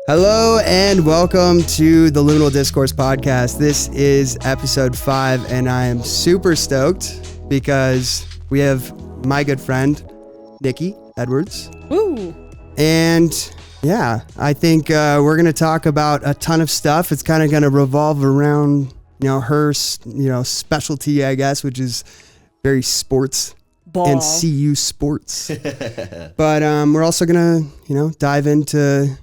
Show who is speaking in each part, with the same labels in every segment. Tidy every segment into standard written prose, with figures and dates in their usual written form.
Speaker 1: Hello and welcome to the Luminal Discourse podcast. This is episode 5 and I am super stoked because we have my good friend, Nikki Edwards.
Speaker 2: Woo!
Speaker 1: And yeah, I think we're going to talk about a ton of stuff. It's kind of going to revolve around, her, specialty, I guess, which is very sports.
Speaker 2: Ball.
Speaker 1: And CU sports. But we're also going to, dive into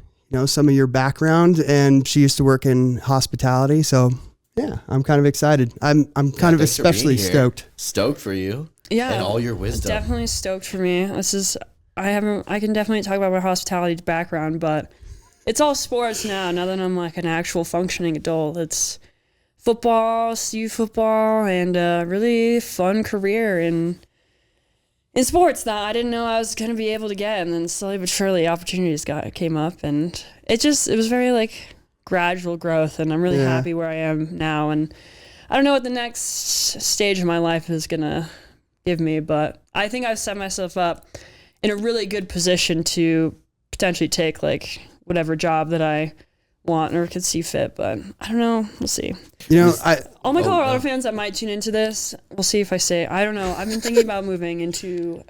Speaker 1: some of your background, and she used to work in hospitality. So yeah, I'm kind of excited. I'm kind of especially stoked.
Speaker 3: Stoked for you.
Speaker 2: Yeah.
Speaker 3: And all your wisdom.
Speaker 2: Definitely stoked for me. I can definitely talk about my hospitality background, but it's all sports now that I'm like an actual functioning adult. It's football, CU football, and a really fun career in sports that I didn't know I was going to be able to get. And then slowly but surely opportunities came up, and it was very like gradual growth, and I'm really happy where I am now. And I don't know what the next stage of my life is going to give me, but I think I've set myself up in a really good position to potentially take like whatever job that I want or could see fit, but I don't know. We'll see. All my Colorado fans that might tune into this, we'll see if I say, I don't know. I've been thinking about moving into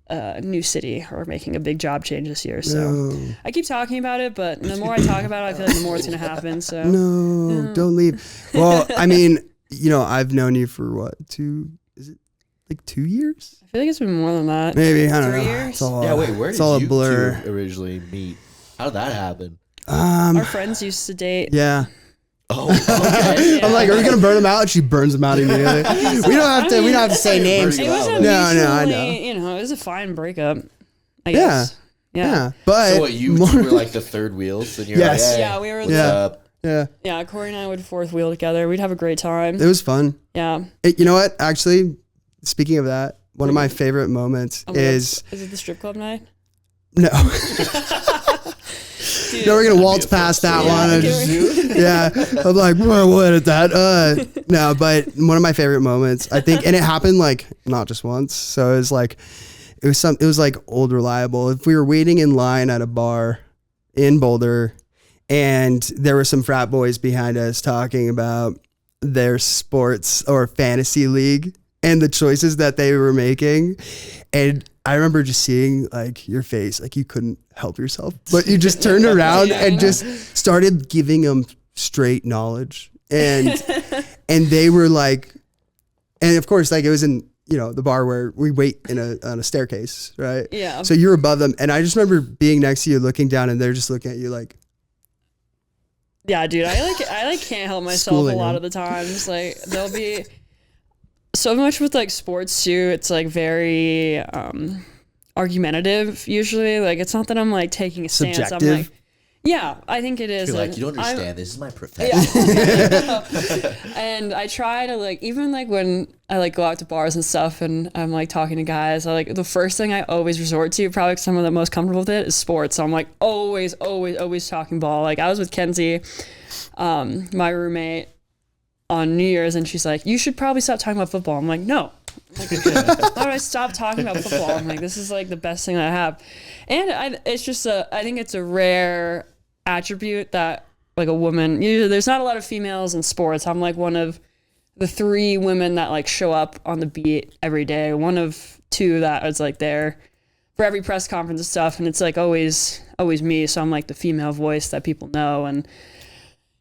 Speaker 2: a new city or making a big job change this year. So I keep talking about it, but the more I talk about it, I feel like the more it's going to happen. So
Speaker 1: don't leave. Well, I mean, I've known you for 2 years?
Speaker 2: I feel like it's been more than that.
Speaker 1: Maybe, I don't know.
Speaker 2: 3 years?
Speaker 3: Where did you two originally meet? How did that happen?
Speaker 2: Our friends used to date.
Speaker 1: Yeah.
Speaker 3: Oh, okay.
Speaker 1: I'm like, are we gonna burn them out? And she burns them out immediately. We don't have to say names.
Speaker 2: It was I know. It was a fine breakup, I guess. Yeah.
Speaker 1: But
Speaker 3: so what, you two were like the third wheels, and you're
Speaker 1: yes.
Speaker 3: like, hey,
Speaker 2: yeah, we were.
Speaker 1: Yeah.
Speaker 2: Corey and I would fourth wheel together. We'd have a great time.
Speaker 1: It was fun.
Speaker 2: Yeah.
Speaker 1: You know what? Actually, speaking of that, one of my favorite moments is
Speaker 2: it the strip club night?
Speaker 1: No.
Speaker 2: Dude,
Speaker 1: we're gonna waltz past that one. I'm like, we'll edit that. No, but one of my favorite moments, I think, and it happened like not just once. So it was like old reliable. If we were waiting in line at a bar in Boulder, and there were some frat boys behind us talking about their sports or fantasy league and the choices that they were making, and I remember just seeing like your face, like you couldn't help yourself, but you just turned around and just started giving them straight knowledge. And they were like, and of course, like it was in, the bar where we wait on a staircase, right?
Speaker 2: Yeah.
Speaker 1: So you're above them. And I just remember being next to you, looking down, and they're just looking at you like,
Speaker 2: yeah, dude, I can't help myself a lot of the times. Like there'll be so much with like sports too. It's like very argumentative usually. Like it's not that I'm like taking a stance.
Speaker 1: Subjective.
Speaker 2: I'm like, yeah, I think it is.
Speaker 3: You're like, you don't understand. This is my profession.
Speaker 2: Yeah. And I try to like, even like when I like go out to bars and stuff and I'm like talking to guys, I like the first thing I always resort to, probably because I'm the most comfortable with it, is sports. So I'm like always talking ball. Like I was with Kenzie, my roommate, on New Year's, and she's like, you should probably stop talking about football. I'm like, no. Like, how do I stop talking about football? I'm like, this is like the best thing I have. And it's just I think it's a rare attribute that like a woman, usually there's not a lot of females in sports. I'm like one of the 3 women that like show up on the beat every day. One of 2 that is like there for every press conference and stuff. And it's like always me. So I'm like the female voice that people know. And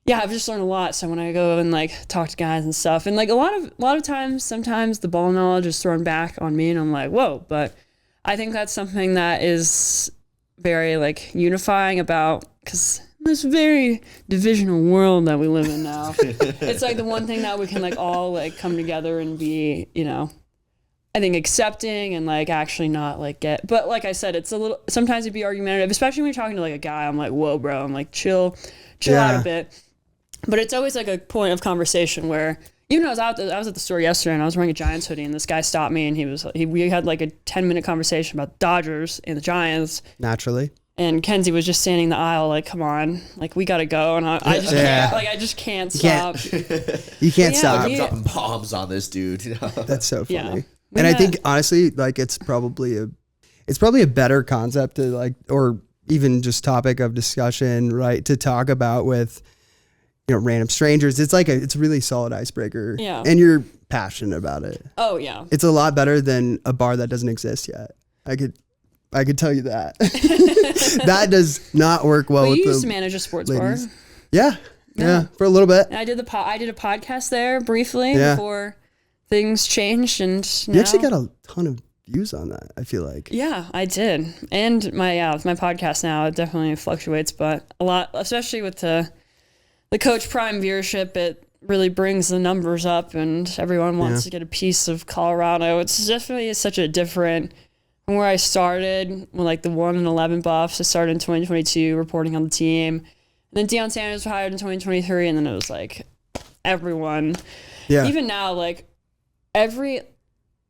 Speaker 2: yeah, I've just learned a lot. So when I go and like talk to guys and stuff, and like a lot of times, sometimes the ball knowledge is thrown back on me, and I'm like, whoa. But I think that's something that is very like unifying about, because this very divisional world that we live in now, it's like the one thing that we can like all like come together and be, I think accepting and like actually not like get. But like I said, it's a little, sometimes it'd be argumentative, especially when you're talking to like a guy. I'm like, whoa, bro. I'm like, chill out a bit. But it's always like a point of conversation where, I was at the store yesterday and I was wearing a Giants hoodie, and this guy stopped me, and we had like a 10-minute conversation about the Dodgers and the Giants.
Speaker 1: Naturally.
Speaker 2: And Kenzie was just standing in the aisle like, come on, like we gotta go. And I just can't stop.
Speaker 1: You can't stop.
Speaker 3: I'm dropping bombs on this dude.
Speaker 1: That's so funny.
Speaker 2: Yeah.
Speaker 1: And I think honestly, like it's probably it's probably a better concept to like, or even just topic of discussion, right? To talk about with, random strangers. It's like it's a really solid icebreaker.
Speaker 2: Yeah.
Speaker 1: And you're passionate about it.
Speaker 2: Oh yeah.
Speaker 1: It's a lot better than a bar that doesn't exist yet. I could tell you that. That does not work well with
Speaker 2: you
Speaker 1: the
Speaker 2: used to manage a sports
Speaker 1: ladies.
Speaker 2: bar.
Speaker 1: Yeah, for a little bit.
Speaker 2: And I did a podcast there briefly before things changed, and
Speaker 1: you actually got a ton of views on that, I feel like.
Speaker 2: Yeah, I did. And with my podcast now, it definitely fluctuates, but a lot, especially with the Coach Prime viewership, it really brings the numbers up, and everyone wants to get a piece of Colorado. It's definitely such a different from where I started with like the 1-11 Buffs. I started in 2022 reporting on the team. And then Deion Sanders was hired in 2023, and then it was like everyone. Yeah. Even now, like every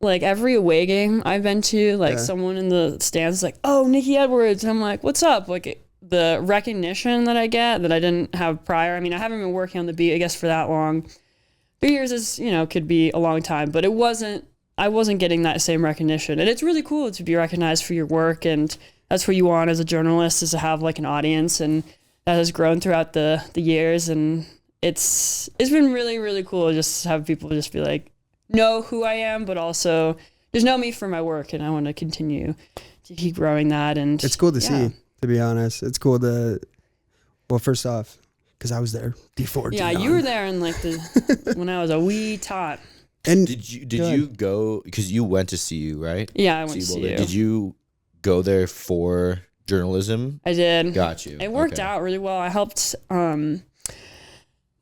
Speaker 2: away game I've been to, like someone in the stands is like, "Oh, Nikki Edwards." And I'm like, "What's up?" Like the recognition that I get that I didn't have prior. I mean, I haven't been working on the beat, I guess, for that long. 3 years is, could be a long time, but I wasn't getting that same recognition. And it's really cool to be recognized for your work, and that's what you want as a journalist, is to have like an audience, and that has grown throughout the years, and it's been really, really cool just to have people just be like, know who I am, but also just know me for my work, and I want to continue to keep growing that. And
Speaker 1: it's cool to see, to be honest. It's cool well, first off, because I was there before.
Speaker 2: Yeah, you were there in like when I was a wee tot.
Speaker 3: And did you go, because you went to CU, right?
Speaker 2: Yeah, I went to CU.
Speaker 3: Did you go there for journalism?
Speaker 2: I did.
Speaker 3: Got you.
Speaker 2: It worked out really well. I helped my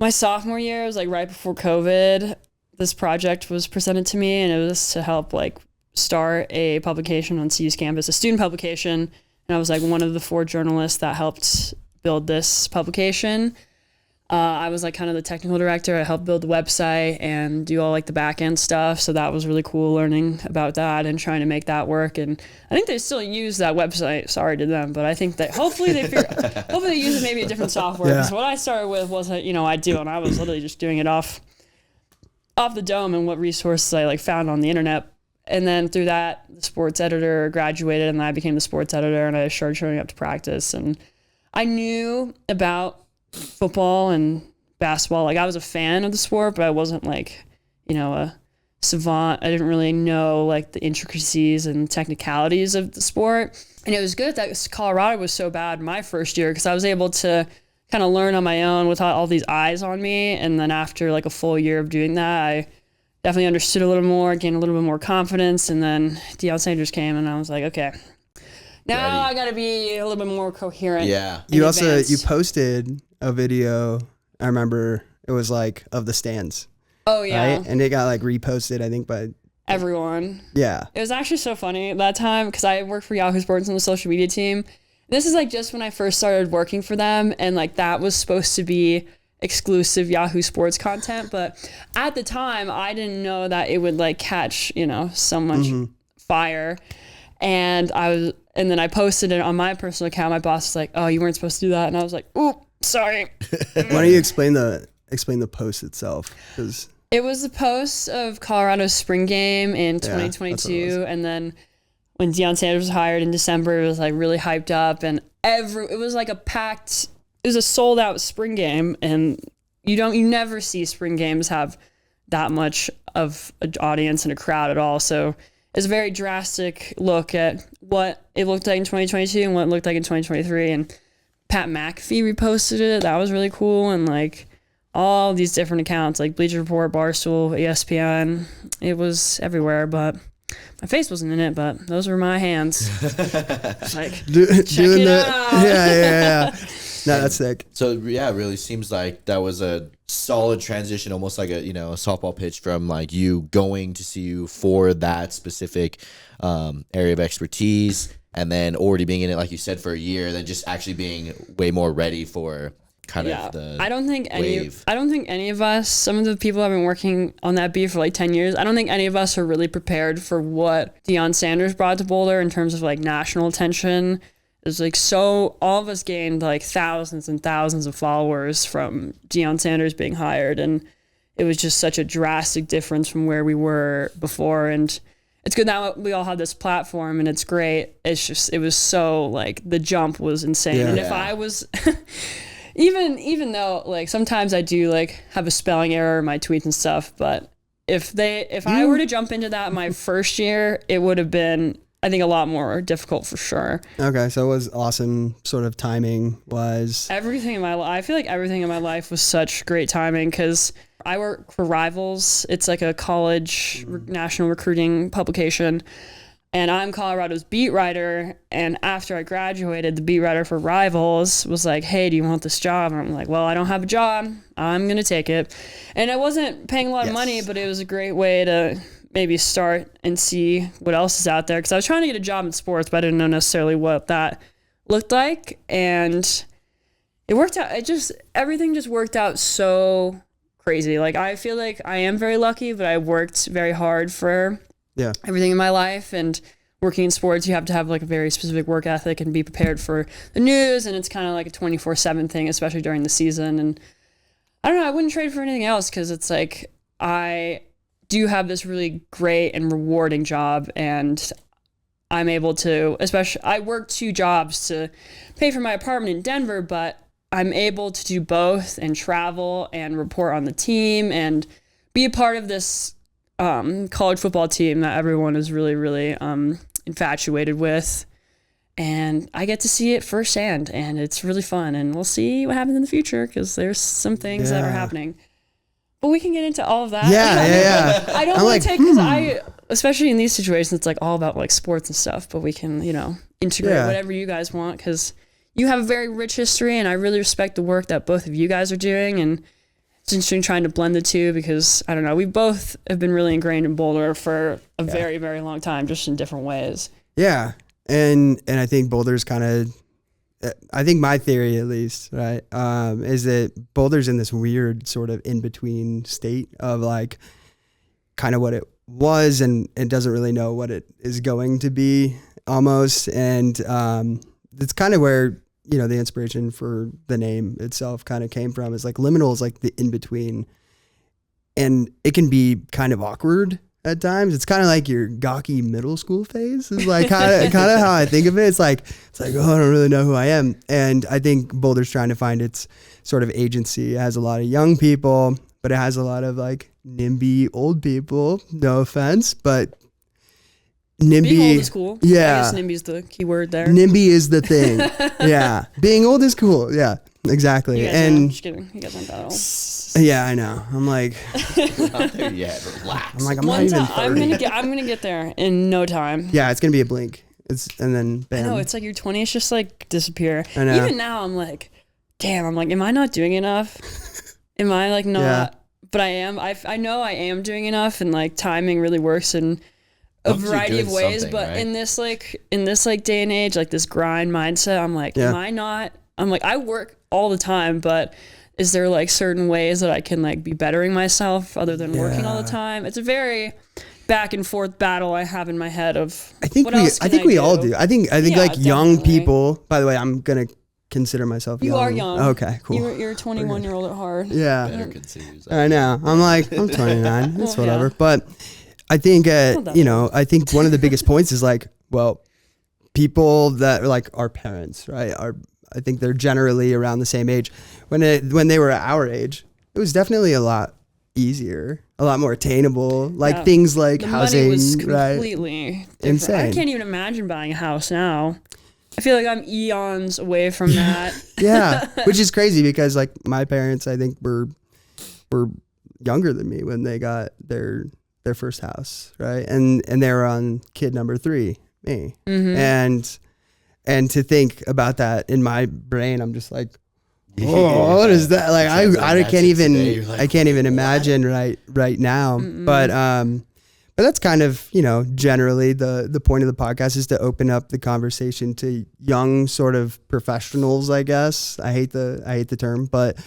Speaker 2: sophomore year. It was like right before COVID. This project was presented to me, and it was to help like start a publication on CU's campus, a student publication. And I was like one of the 4 journalists that helped build this publication. I was like kind of the technical director. I helped build the website and do all like the back end stuff. So that was really cool, learning about that and trying to make that work. And I think they still use that website. Sorry to them, but I think that hopefully they use maybe a different software. Because what I started with wasn't, ideal, and I was literally just doing it off the dome and what resources I like found on the internet. And then through that, the sports editor graduated, and I became the sports editor, and I started showing up to practice. And I knew about football and basketball. Like I was a fan of the sport, but I wasn't like, a savant. I didn't really know like the intricacies and technicalities of the sport. And it was good that Colorado was so bad my first year, because I was able to kind of learn on my own without all these eyes on me. And then after like a full year of doing that, I definitely understood a little more, gained a little bit more confidence. And then Deion Sanders came, and I was like, okay, now I got to be a little bit more coherent.
Speaker 1: Yeah. You posted a video, I remember it was like of the stands.
Speaker 2: Oh yeah.
Speaker 1: Right? And it got like reposted, I think, by
Speaker 2: everyone.
Speaker 1: Yeah.
Speaker 2: It was actually so funny that time, because I worked for Yahoo Sports on the social media team. This is like just when I first started working for them, and like that was supposed to be exclusive Yahoo Sports content. But at the time, I didn't know that it would like catch, so much fire. And then I posted it on my personal account. My boss was like, "Oh, you weren't supposed to do that." And I was like, "Ooh, sorry."
Speaker 1: Why don't you explain the post itself? Because
Speaker 2: it was the post of Colorado's spring game in 2022, and then when Deion Sanders was hired in December, it was like really hyped up, and it was like it was a sold out spring game, and you never see spring games have that much of an audience and a crowd at all. So it's a very drastic look at what it looked like in 2022 and what it looked like in 2023. And Pat McAfee reposted it. That was really cool. And like all these different accounts, like Bleacher Report, Barstool, ESPN, it was everywhere. But my face wasn't in it, but those were my hands. Like, check it out.
Speaker 1: Yeah. No, that's sick.
Speaker 3: So yeah, it really seems like that was a solid transition, almost like a softball pitch from like you going to CU for that specific area of expertise, and then already being in it, like you said, for a year, then just actually being way more ready for kind of the
Speaker 2: I don't think
Speaker 3: wave.
Speaker 2: I don't think any of us, some of the people have been working on that beat for like 10 years, I don't think any of us are really prepared for what Deion Sanders brought to Boulder in terms of like national attention. It's like, so all of us gained like thousands and thousands of followers from Deion Sanders being hired, and it was just such a drastic difference from where we were before. And it's good now we all have this platform and it's great. It's just, it was so like the jump was insane.
Speaker 1: Yeah.
Speaker 2: And if I was, even though like sometimes I do like have a spelling error in my tweets and stuff, but if I were to jump into that my first year, it would have been, I think, a lot more difficult for sure.
Speaker 1: Okay, so it was awesome sort of timing was...
Speaker 2: Everything in my life, I feel like everything in my life was such great timing because I work for Rivals. It's like a college national recruiting publication. And I'm Colorado's beat writer. And after I graduated, the beat writer for Rivals was like, hey, do you want this job? And I'm like, well, I don't have a job. I'm going to take it. And I wasn't paying a lot of money, but it was a great way to maybe start and see what else is out there. Because I was trying to get a job in sports, but I didn't know necessarily what that looked like. And it worked out. Everything just worked out so crazy. Like, I feel like I am very lucky, but I worked very hard for everything in my life. And working in sports, you have to have like a very specific work ethic and be prepared for the news. And it's kind of like a 24/7 thing, especially during the season. And I don't know, I wouldn't trade for anything else because it's like I do have this really great and rewarding job, and I'm able to, especially I work 2 jobs to pay for my apartment in Denver, but I'm able to do both and travel and report on the team and be a part of this college football team that everyone is really, really infatuated with. And I get to see it firsthand, and it's really fun. And we'll see what happens in the future because there's some things that are happening. But we can get into all of that.
Speaker 1: Yeah.
Speaker 2: I don't want to take, because especially in these situations, it's like all about like sports and stuff, but we can, integrate whatever you guys want because you have a very rich history, and I really respect the work that both of you guys are doing. And it's interesting trying to blend the two because, I don't know, we both have been really ingrained in Boulder for a very, very long time, just in different ways.
Speaker 1: Yeah. And I think Boulder's kind of, I think my theory at least, right, is that Boulder's in this weird sort of in-between state of like kind of what it was and doesn't really know what it is going to be almost. And it's kind of where, the inspiration for the name itself kind of came from. Is like liminal is like the in-between, and it can be kind of awkward at times. It's kind of like your gawky middle school phase is like kind of how I think of it. It's like, oh, I don't really know who I am. And I think Boulder's trying to find its sort of agency. It has a lot of young people, but it has a lot of like NIMBY old people. No offense, but NIMBY.
Speaker 2: Being old is cool.
Speaker 1: Yeah.
Speaker 2: I guess NIMBY is the key word there.
Speaker 1: NIMBY is the thing. Yeah. Being old is cool. Yeah, exactly.
Speaker 2: I'm just kidding. You guys aren't that old.
Speaker 1: Yeah, I know. I'm like,
Speaker 3: Not there yet. Relax.
Speaker 1: I'm like, I'm not even 30.
Speaker 2: I'm gonna get there in no time.
Speaker 1: Yeah, it's gonna be a blink. And then bam.
Speaker 2: I know, it's like your 20s just like disappear.
Speaker 1: I know.
Speaker 2: Even now I'm like, damn, am I not doing enough? Am I like not?
Speaker 1: Yeah.
Speaker 2: But I am. I know I am doing enough, and like timing really works in a variety of ways. But
Speaker 3: right?
Speaker 2: in this day and age, like this grind mindset, I'm like, am I not? I'm like, I work all the time, but is there like certain ways that I can like be bettering myself other than working all the time? It's a very back and forth battle I have in my head of
Speaker 1: I think we all do. I think like young
Speaker 2: definitely.
Speaker 1: people, by the way, I'm going to consider myself young.
Speaker 2: You are young.
Speaker 1: Okay, cool.
Speaker 2: You're a 21-year-old at heart.
Speaker 1: Yeah.
Speaker 3: Better consider yourself.
Speaker 1: I know. I'm 29. It's
Speaker 2: Well,
Speaker 1: whatever.
Speaker 2: yeah.
Speaker 1: But I think,
Speaker 2: Not that
Speaker 1: I think one of the biggest points is like, well, people that are like our parents, right? I think they're generally around the same age. When they were our age, it was definitely a lot easier, a lot more attainable. Like things like
Speaker 2: the
Speaker 1: housing,
Speaker 2: money was
Speaker 1: right?
Speaker 2: completely different.
Speaker 1: Insane.
Speaker 2: I can't even imagine buying a house now. I feel like I'm eons away from that.
Speaker 1: Yeah, which is crazy because like my parents, I think were younger than me when they got their first house, right? And they were on kid number 3, me.
Speaker 2: Mm-hmm.
Speaker 1: And to think about that in my brain, I'm just like, whoa, what is that? Like I can't even
Speaker 3: like,
Speaker 1: I can't even imagine right now. But that's kind of, generally the point of the podcast is to open up the conversation to young sort of professionals, I guess. I hate the term, but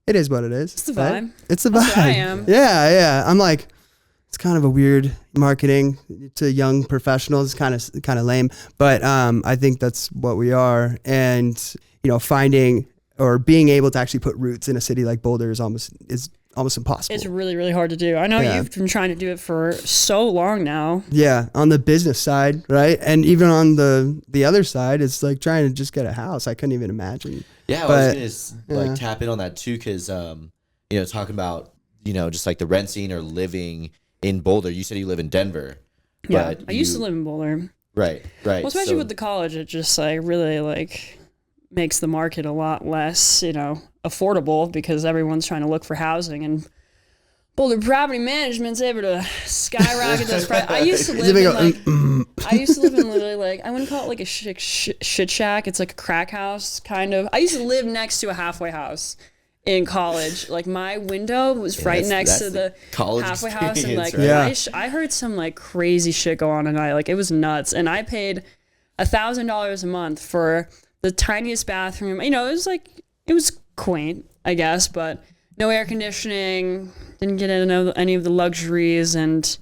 Speaker 1: it is what it is.
Speaker 2: It's the vibe.
Speaker 1: It's the
Speaker 2: That's
Speaker 1: vibe.
Speaker 2: what I am.
Speaker 1: Yeah. I'm like, it's kind of a weird marketing to young professionals. It's kind of lame, but I think that's what we are. And finding or being able to actually put roots in a city like Boulder is almost almost impossible.
Speaker 2: It's really, really hard to do. I know you've been trying to do it for so long now.
Speaker 1: Yeah, on the business side, right? And even on the other side, it's like trying to just get a house. I couldn't even imagine.
Speaker 3: Yeah, I was gonna like tap in on that too, because you know, talking about, you know, just like the rent scene or living in Boulder. You said you live in Denver.
Speaker 2: Yeah, I used to live in Boulder.
Speaker 3: Right.
Speaker 2: Well, especially with the college, it just like really like makes the market a lot less, you know, affordable, because everyone's trying to look for housing, and Boulder property management's able to skyrocket those prices. I used to live in literally like, I wouldn't call it like a shit shack. It's like a crack house kind of. I used to live next to a halfway house in college. Like my window was right next to the halfway house, and like I heard some like crazy shit go on at night. Like it was nuts, and I paid $1,000 a month for the tiniest bathroom. You know, it was quaint, I guess, but no air conditioning. Didn't get any of the luxuries, and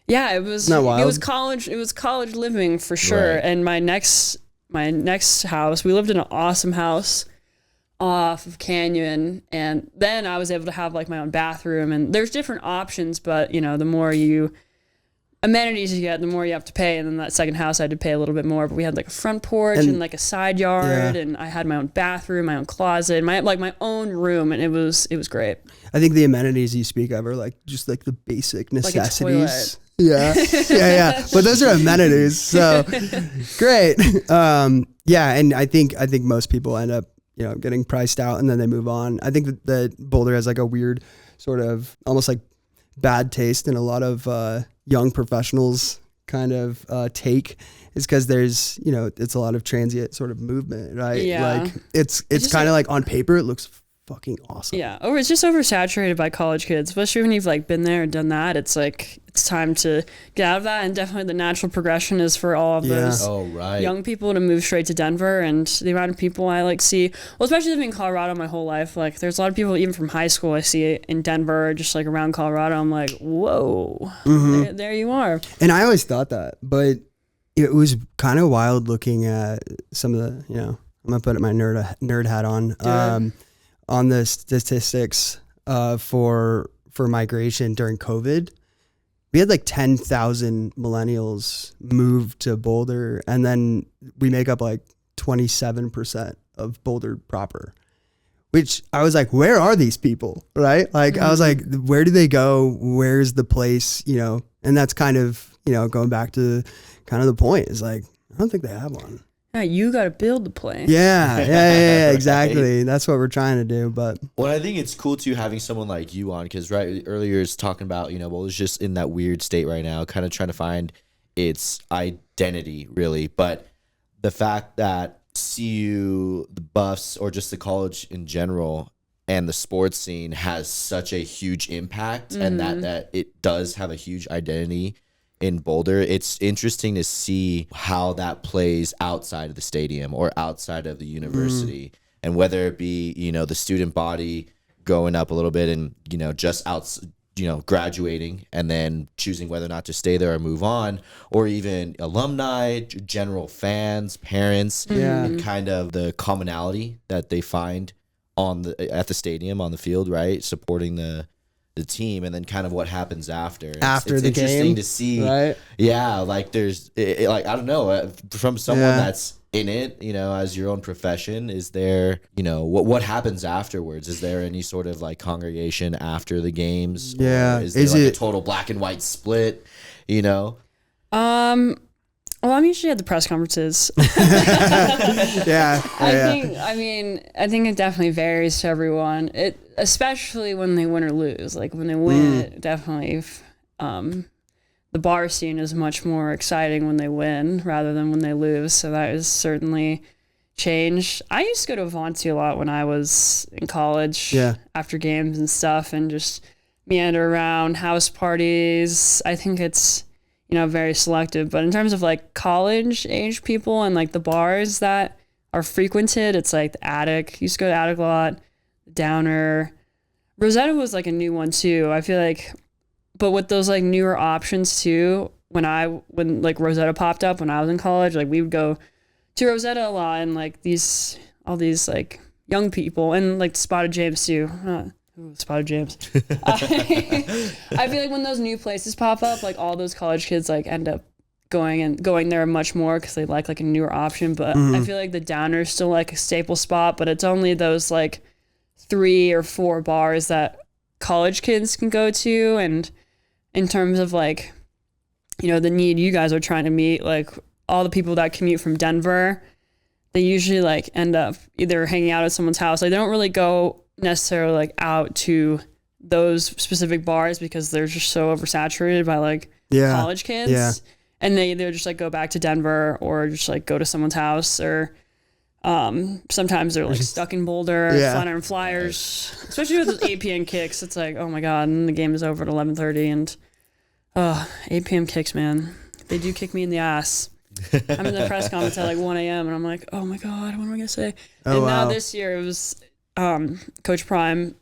Speaker 2: yeah, it was college. It was college living for sure. Right. And my next house, we lived in an awesome house off of Canyon, and then I was able to have like my own bathroom, and there's different options, but you know, the more amenities you get, the more you have to pay. And then that second house, I had to pay a little bit more, but we had like a front porch and like a side yard, and I had my own bathroom, my own closet, my own room, and it was great. I
Speaker 1: think the amenities you speak of are like just like the basic necessities. Like yeah. But those are amenities, so great. And I think most people end up, you know, getting priced out and then they move on. I think that Boulder has like a weird sort of almost like bad taste in a lot of young professionals kind of take, is because there's, you know, it's a lot of transient sort of movement, right?
Speaker 2: Yeah.
Speaker 1: Like it's kind of like on paper it looks fucking awesome.
Speaker 2: Yeah. Or it's just oversaturated by college kids, especially when you've like been there and done that. It's like, it's time to get out of that. And definitely the natural progression is for all of those young people to move straight to Denver. And the amount of people I like see, well, especially living in Colorado my whole life, like there's a lot of people even from high school I see in Denver, just like around Colorado. I'm like, whoa, there you are.
Speaker 1: And I always thought that, but it was kind of wild looking at some of the, you know, I'm gonna put my nerd hat on the statistics for migration during COVID. We had like 10,000 millennials move to Boulder, and then we make up like 27% of Boulder proper, which I was like, where are these people? Right? Like, I was like, where do they go? Where's the place? You know, and that's kind of, you know, going back to kind of the point is like, I don't think they have one.
Speaker 2: Yeah, you got to build the plane.
Speaker 1: Yeah, exactly. That's what we're trying to do. But
Speaker 3: well, I think it's cool too having someone like you on, because earlier is talking about, you know, well, it's just in that weird state right now, kind of trying to find its identity really. But the fact that CU, the Buffs, or just the college in general, and the sports scene has such a huge impact, and that it does have a huge identity in Boulder, it's interesting to see how that plays outside of the stadium or outside of the university, and whether it be, you know, the student body going up a little bit and, you know, just out, you know, graduating and then choosing whether or not to stay there or move on, or even alumni, general fans, parents, and kind of the commonality that they find at the stadium, on the field, right, supporting the team, and then kind of what happens after. It's
Speaker 1: the
Speaker 3: interesting
Speaker 1: game,
Speaker 3: to see,
Speaker 1: right?
Speaker 3: Yeah, like there's like, I don't know, from someone that's in it, you know, as your own profession, is there, you know, what happens afterwards? Is there any sort of like congregation after the games?
Speaker 1: Yeah,
Speaker 3: or is there like a total black and white split, you know?
Speaker 2: Well, I'm usually at the press conferences.
Speaker 1: I
Speaker 2: think it definitely varies to everyone. Especially when they win or lose. Like when they win, it definitely, the bar scene is much more exciting when they win rather than when they lose. So that has certainly changed. I used to go to Avanti a lot when I was in college, after games and stuff, and just meander around house parties. I think it's, you know, very selective. But in terms of like college age people and like the bars that are frequented, it's like the Attic. Used to go to Attic a lot. Downer. Rosetta was like a new one too. I feel like, but with those like newer options too, when like Rosetta popped up when I was in college, like we would go to Rosetta a lot, and like all these like young people, and like Spotted James too. Ooh, Spotted Jams. I feel like when those new places pop up, like all those college kids like end up going there much more because they like a newer option. But I feel like the Downer's still like a staple spot, but it's only those like 3 or 4 bars that college kids can go to. And in terms of like, you know, the need you guys are trying to meet, like all the people that commute from Denver, they usually like end up either hanging out at someone's house. Like they don't really go necessarily like out to those specific bars because they're just so oversaturated by like college kids. Yeah. And they either just like go back to Denver or just like go to someone's house, or sometimes they're like stuck in Boulder, flying on flyers, especially with those 8 p.m. kicks. It's like, oh my God, and the game is over at 11:30 and 8 p.m. kicks, man. They do kick me in the ass. I'm in the press conference at like 1 a.m. and I'm like, oh my God, what am I going to say? Now this year it was Coach Prime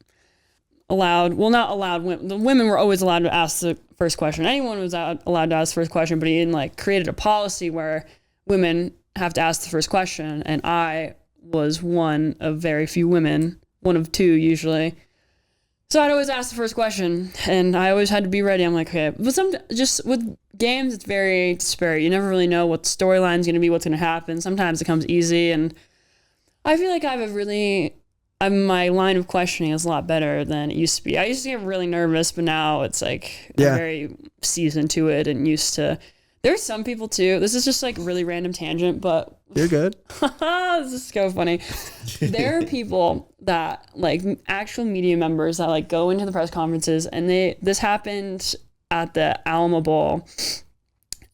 Speaker 2: not allowed, the women were always allowed to ask the first question. Anyone was allowed to ask the first question, but he didn't like created a policy where women have to ask the first question. And I was one of very few women, one of 2 usually. So I'd always ask the first question and I always had to be ready. I'm like, okay, but just with games, it's very disparate. You never really know what the storyline's going to be, what's going to happen. Sometimes it comes easy. And I feel like my line of questioning is a lot better than it used to be. I used to get really nervous, but now it's like I'm very seasoned to it and used to. There's some people too. This is just like really random tangent, but
Speaker 1: you're good.
Speaker 2: This is so funny. There are people that like actual media members that like go into the press conferences, and this happened at the Alamo Bowl.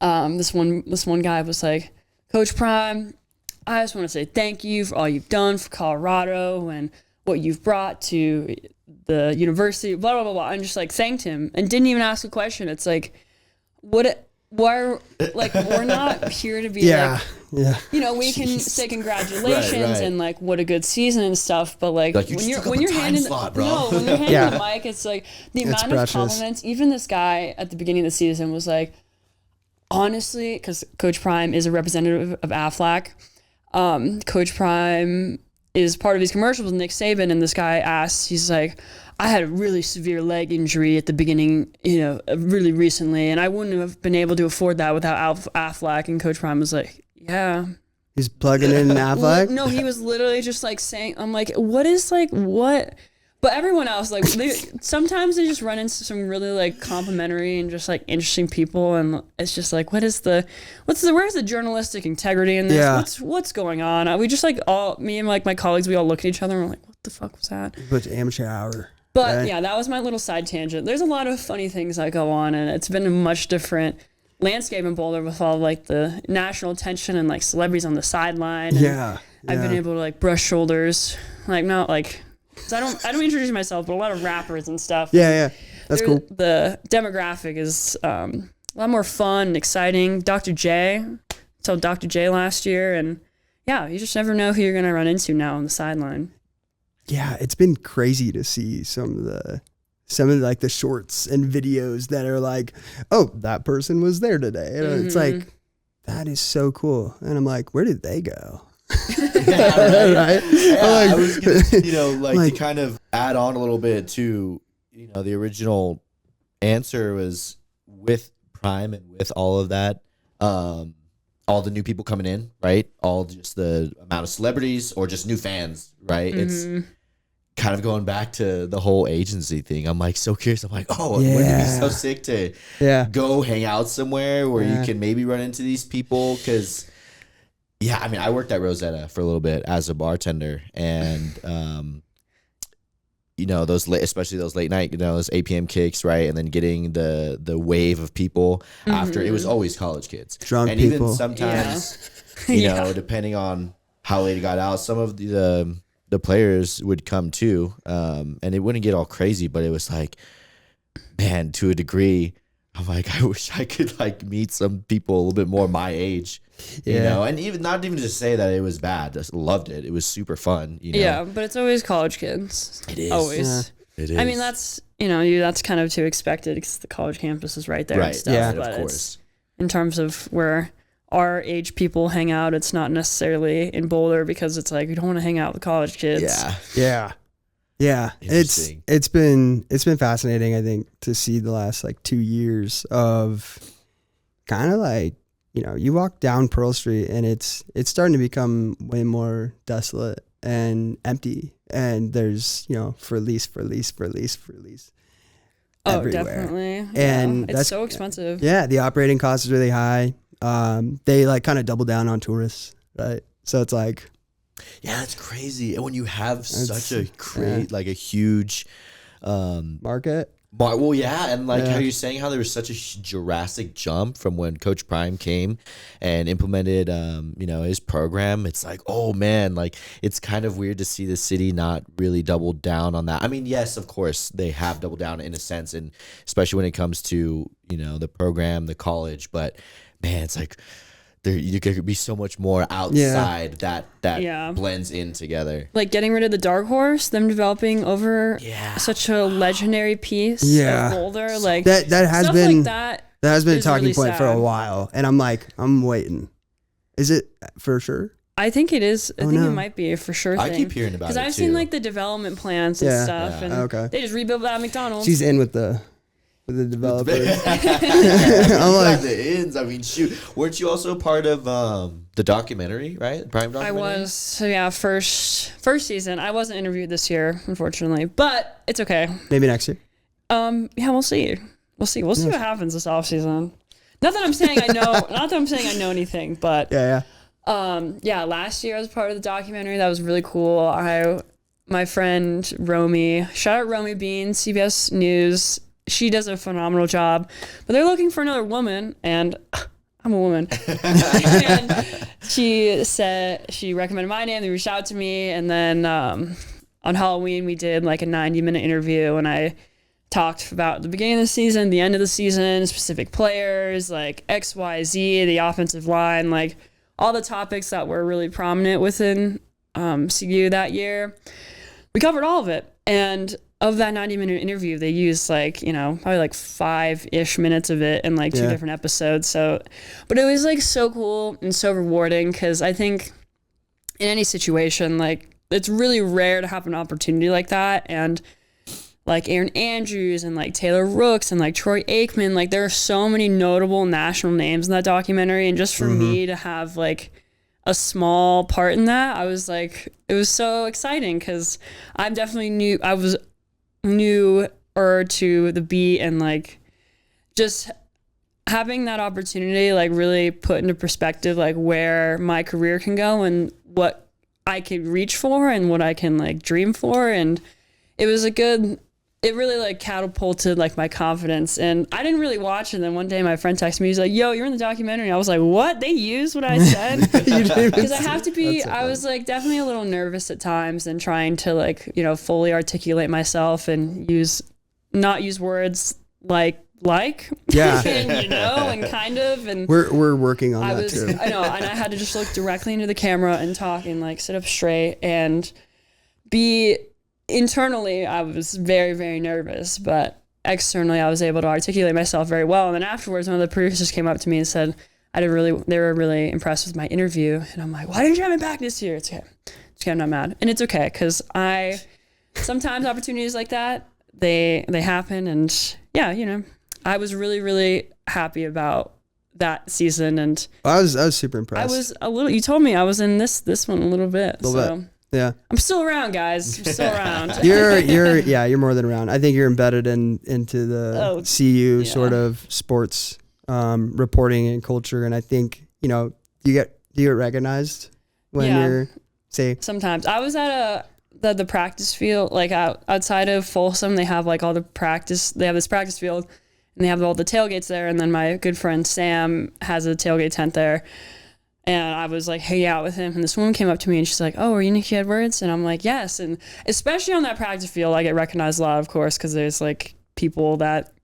Speaker 2: This one guy was like, Coach Prime, I just want to say thank you for all you've done for Colorado and what you've brought to the university, blah, blah, blah, blah. And just like thanked him and didn't even ask a question. It's like, we're not here to be you know, we can say congratulations and like what a good season and stuff, but like when you're handing the mic, it's like the amount of compliments. Even this guy at the beginning of the season was like, honestly, because Coach Prime is a representative of Aflac. Coach Prime is part of these commercials with Nick Saban, and this guy asks, he's like, I had a really severe leg injury at the beginning, you know, really recently, and I wouldn't have been able to afford that without Aflac. And Coach Prime was like, yeah.
Speaker 1: He's plugging in Aflac?
Speaker 2: No, he was literally just like saying, I'm like, what? But everyone else, like, sometimes they just run into some really like complimentary and just like interesting people, and it's just like, where's the journalistic integrity in this?
Speaker 1: Yeah.
Speaker 2: What's going on? We just like me and like my colleagues, we all look at each other and we're like, what the fuck was that?
Speaker 1: But amateur hour.
Speaker 2: But yeah, that was my little side tangent. There's a lot of funny things that go on, and it's been a much different landscape in Boulder with all like the national attention and like celebrities on the sideline.
Speaker 1: Yeah.
Speaker 2: I've been able to like brush shoulders, like not like. So I don't introduce myself, but a lot of rappers and stuff.
Speaker 1: Yeah, that's cool.
Speaker 2: The demographic is a lot more fun and exciting. Dr. J, saw Dr. J last year, and yeah, you just never know who you're gonna run into now on the sideline.
Speaker 1: Yeah, it's been crazy to see some of like the shorts and videos that are like, oh, that person was there today. And it's like, that is so cool. And I'm like, where did they go?
Speaker 3: Right? I was gonna, to kind of add on a little bit to, the original answer was with Prime and with all of that, all the new people coming in, right? All just the amount of celebrities or just new fans, right? It's kind of going back to the whole agency thing. I'm like so curious. I'm like, wouldn't it be so sick to go hang out somewhere where you can maybe run into these people? Because I worked at Rosetta for a little bit as a bartender, and especially those late night, those 8 p.m. kicks, right? And then getting the wave of people after. It was always college kids,
Speaker 1: drunk
Speaker 3: and
Speaker 1: people.
Speaker 3: Even sometimes, depending on how late it got out, some of the players would come too, and it wouldn't get all crazy, but it was like, man, to a degree, I'm like, I wish I could like meet some people a little bit more my age, and even not even to say that it was bad. I loved it. It was super fun,
Speaker 2: Yeah, but it's always college kids.
Speaker 3: It is.
Speaker 2: Always.
Speaker 3: Yeah, it is.
Speaker 2: I mean, that's, that's kind of to expected because the college campus is right there and stuff.
Speaker 1: Yeah,
Speaker 2: but
Speaker 3: of course.
Speaker 2: In terms of where our age people hang out, it's not necessarily in Boulder because it's like, we don't want to hang out with college kids.
Speaker 1: Yeah. Yeah,
Speaker 3: Interesting.
Speaker 1: it's been fascinating, I think, to see the last like 2 years of kind of like, you know, you walk down Pearl Street and it's starting to become way more desolate and empty, and there's, you know, for lease
Speaker 2: Oh,
Speaker 1: everywhere.
Speaker 2: definitely.
Speaker 1: And
Speaker 2: it's
Speaker 1: that's
Speaker 2: so expensive.
Speaker 1: Yeah, the operating cost is really high. They like kind of double down on tourists, right? So it's like,
Speaker 3: Yeah, that's crazy. And when you have such a
Speaker 1: yeah.
Speaker 3: like a huge
Speaker 1: market.
Speaker 3: well, yeah, and like
Speaker 1: Yeah.
Speaker 3: how you're saying how there was such a drastic jump from when Coach Prime came and implemented you know, his program. It's like, oh man, like it's kind of weird to see the city not really double down on that. I mean, yes, of course they have doubled down in a sense, and especially when it comes to, you know, the program, the college, but man, it's like you could be so much more outside that
Speaker 2: Yeah.
Speaker 3: blends in together.
Speaker 2: Like getting rid of the Dark Horse, them developing over such a legendary piece of Boulder, like
Speaker 1: that has
Speaker 2: stuff
Speaker 1: been
Speaker 2: like that
Speaker 1: has been a
Speaker 2: is
Speaker 1: talking
Speaker 2: really
Speaker 1: point for a
Speaker 2: sad.
Speaker 1: while, and I'm like, I'm waiting. Is it for sure?
Speaker 2: I think it is. I think
Speaker 1: no.
Speaker 2: it might be a for sure thing.
Speaker 3: I keep hearing about it
Speaker 2: because I've
Speaker 3: too.
Speaker 2: seen like the development plans and
Speaker 1: Yeah.
Speaker 2: stuff,
Speaker 3: Yeah.
Speaker 2: and
Speaker 1: Okay.
Speaker 2: they just rebuilt that McDonald's.
Speaker 1: She's in with the developer.
Speaker 3: I'm
Speaker 1: like-
Speaker 3: the ins. I mean, shoot, weren't you also part of the documentary, right? Prime
Speaker 2: I
Speaker 3: documentary.
Speaker 2: was, so yeah, first season. I wasn't interviewed this year, unfortunately, but it's okay.
Speaker 1: Maybe next year.
Speaker 2: Yeah, we'll see. We'll see what happens this off season. Not that I'm saying I know. Not that I'm saying I know anything, but
Speaker 1: Yeah.
Speaker 2: yeah. Last year I was part of the documentary. That was really cool. My friend Romy, shout out Romy Bean, CBS News. She does a phenomenal job, but they're looking for another woman, and I'm a woman. And she said she recommended my name. They reached out to me, and then on Halloween we did like a 90-minute interview, and I talked about the beginning of the season, the end of the season, specific players, like X, Y, Z, the offensive line, like all the topics that were really prominent within CU that year. We covered all of it, and of that 90-minute interview, they used like, you know, probably like 5-ish minutes of it in like 2 different episodes. So, but it was like so cool and so rewarding, because I think in any situation, like it's really rare to have an opportunity like that. And like Aaron Andrews and like Taylor Rooks and like Troy Aikman, like there are so many notable national names in that documentary. And just for me to have like a small part in that, I was like, it was so exciting, because I'm definitely I was newer to the beat, and like just having that opportunity like really put into perspective like where my career can go and what I could reach for and what I can like dream for. And it was it really like catapulted like my confidence. And I didn't really watch, and then one day my friend texted me, he's like, yo, you're in the documentary. And I was like, what? They used what I said? Because I have to be, I was like definitely a little nervous at times, and trying to like, you know, fully articulate myself and not use words like
Speaker 1: Yeah.
Speaker 2: and, you know, and kind of, and
Speaker 1: We're working on that too.
Speaker 2: I know, and I had to just look directly into the camera and talk and like sit up straight and be. Internally, I was very, very nervous, but externally, I was able to articulate myself very well. And then afterwards, one of the producers came up to me and said, they were really impressed with my interview. And I'm like, why didn't you have me back this year? It's okay. I'm not mad. And it's okay, because sometimes opportunities like that, they happen. And yeah, you know, I was really, really happy about that season. And
Speaker 1: I was super impressed.
Speaker 2: you told me I was in this one a little bit.
Speaker 1: Bit. Yeah.
Speaker 2: I'm still around, guys. I'm still around.
Speaker 1: You're more than around. I think you're embedded into the CU sort of sports reporting and culture, and I think, you know, do you get recognized when you're
Speaker 2: sometimes. I was at the practice field, like outside of Folsom. They have like all the practice. They have this practice field, and they have all the tailgates there. And then my good friend Sam has a tailgate tent there. And I was like hanging out with him, and this woman came up to me and she's like, oh, are you Nikki Edwards? And I'm like, yes. And especially on that practice field, I get recognized a lot, of course, because there's like people that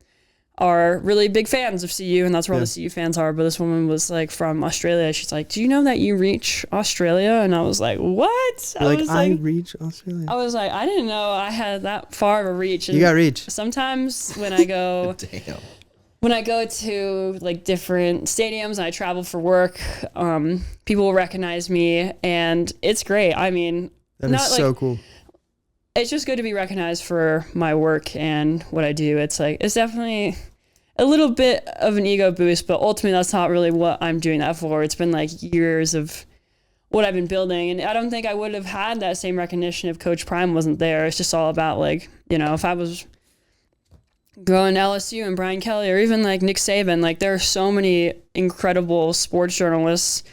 Speaker 2: are really big fans of CU, and that's where all the CU fans are. But this woman was like from Australia. She's like, do you know that you reach Australia? And I was like, what?
Speaker 1: I reach Australia.
Speaker 2: I was like, I didn't know I had that far of a reach. And
Speaker 1: you got reach.
Speaker 2: Sometimes when I go...
Speaker 3: Damn.
Speaker 2: When I go to like different stadiums and I travel for work, people will recognize me, and it's great. I mean,
Speaker 1: That is so cool.
Speaker 2: it's just good to be recognized for my work and what I do. It's like, it's definitely a little bit of an ego boost, but ultimately that's not really what I'm doing that for. It's been like years of what I've been building. And I don't think I would have had that same recognition if Coach Prime wasn't there. It's just all about like, you know, if I was going to LSU and Brian Kelly or even like Nick Saban, like there are so many incredible sports journalists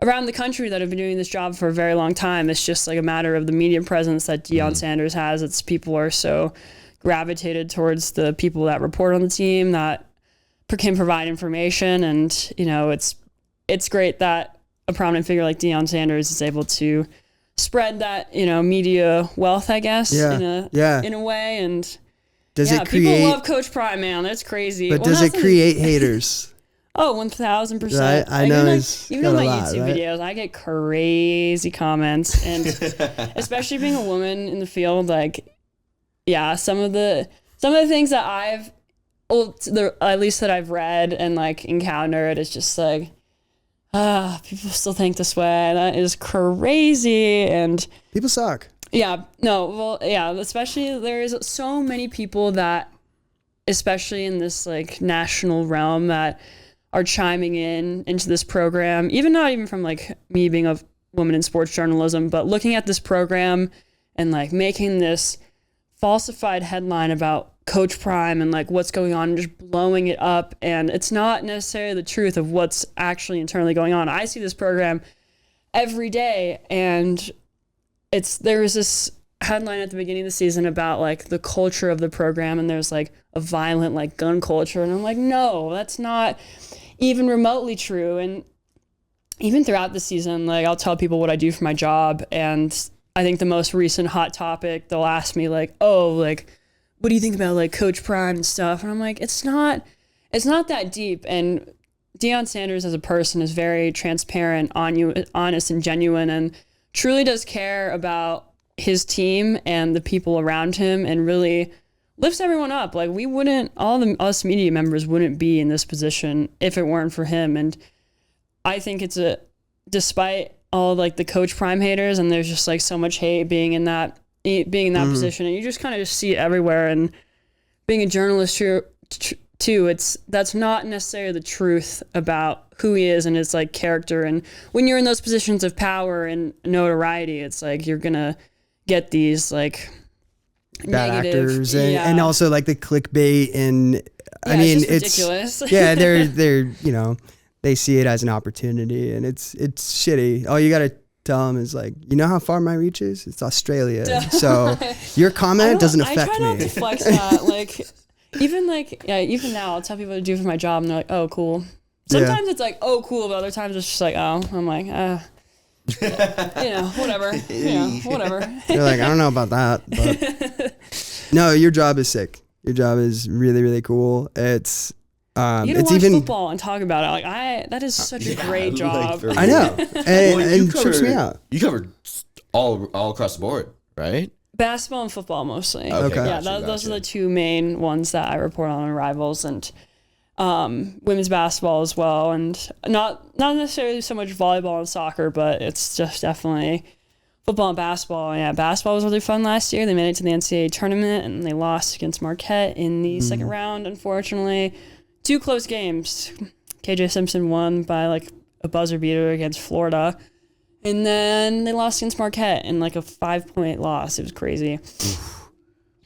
Speaker 2: around the country that have been doing this job for a very long time. It's just like a matter of the media presence that Deion Sanders has. It's people are so gravitated towards the people that report on the team that can provide information. And, you know, it's great that a prominent figure like Deion Sanders is able to spread that, you know, media wealth, I guess, in a way. And
Speaker 1: does it create,
Speaker 2: people love Coach Prime, man. That's crazy.
Speaker 1: But does it create haters?
Speaker 2: Oh, 1,000%.
Speaker 1: Right? I know.
Speaker 2: Even on my YouTube videos, I get crazy comments, and especially being a woman in the field, like, yeah, some of the things that at least that I've read and like encountered, it's just like, people still think this way. That is crazy. And
Speaker 1: people suck.
Speaker 2: Yeah, no, well, yeah, especially there's so many people that, especially in this like national realm, that are chiming into this program, even not even from like me being a woman in sports journalism, but looking at this program and like making this falsified headline about Coach Prime and like what's going on and just blowing it up. And it's not necessarily the truth of what's actually internally going on. I see this program every day, and there was this headline at the beginning of the season about like the culture of the program, and there's like a violent like gun culture, and I'm like, no, that's not even remotely true. And even throughout the season, like I'll tell people what I do for my job, and I think the most recent hot topic, they'll ask me like, oh, like, what do you think about like Coach Prime and stuff? And I'm like, it's not that deep. And Deion Sanders as a person is very transparent, honest and genuine, and truly does care about his team and the people around him, and really lifts everyone up. Like us media members wouldn't be in this position if it weren't for him. And I think despite all like the Coach Prime haters, and there's just like so much hate being in that position, and you just kind of just see it everywhere. And being a journalist too, that's not necessarily the truth about who he is and his like character. And when you're in those positions of power and notoriety, it's like you're gonna get these like
Speaker 1: bad
Speaker 2: negative
Speaker 1: actors and also like the clickbait, and I mean
Speaker 2: it's ridiculous.
Speaker 1: Yeah, they're you know, they see it as an opportunity, and it's shitty. All you gotta tell them is like, you know how far my reach is? It's Australia. So your comment doesn't affect
Speaker 2: I try
Speaker 1: me.
Speaker 2: not to flex that. Like even now I'll tell people to do for my job, and they're like, oh, cool. Sometimes it's like, oh, cool, but other times it's just like, oh, I'm like, you know, whatever. Whatever.
Speaker 1: You're like, I don't know about that, but no, your job is sick. Your job is really, really cool. It's
Speaker 2: you gotta
Speaker 1: it's
Speaker 2: watch
Speaker 1: even
Speaker 2: football and talk about it. Like that is such a great job.
Speaker 1: I know, and it trips me out.
Speaker 3: You covered all across the board, right?
Speaker 2: Basketball and football mostly.
Speaker 1: Okay.
Speaker 2: Yeah, those are the two main ones that I report on Rivals, and women's basketball as well, and not necessarily so much volleyball and soccer, but it's just definitely football and basketball. Yeah, basketball was really fun last year. They made it to the NCAA tournament, and they lost against Marquette in the second round, unfortunately. 2 close games. KJ Simpson won by like a buzzer beater against Florida, and then they lost against Marquette in like a 5-point loss. It was crazy.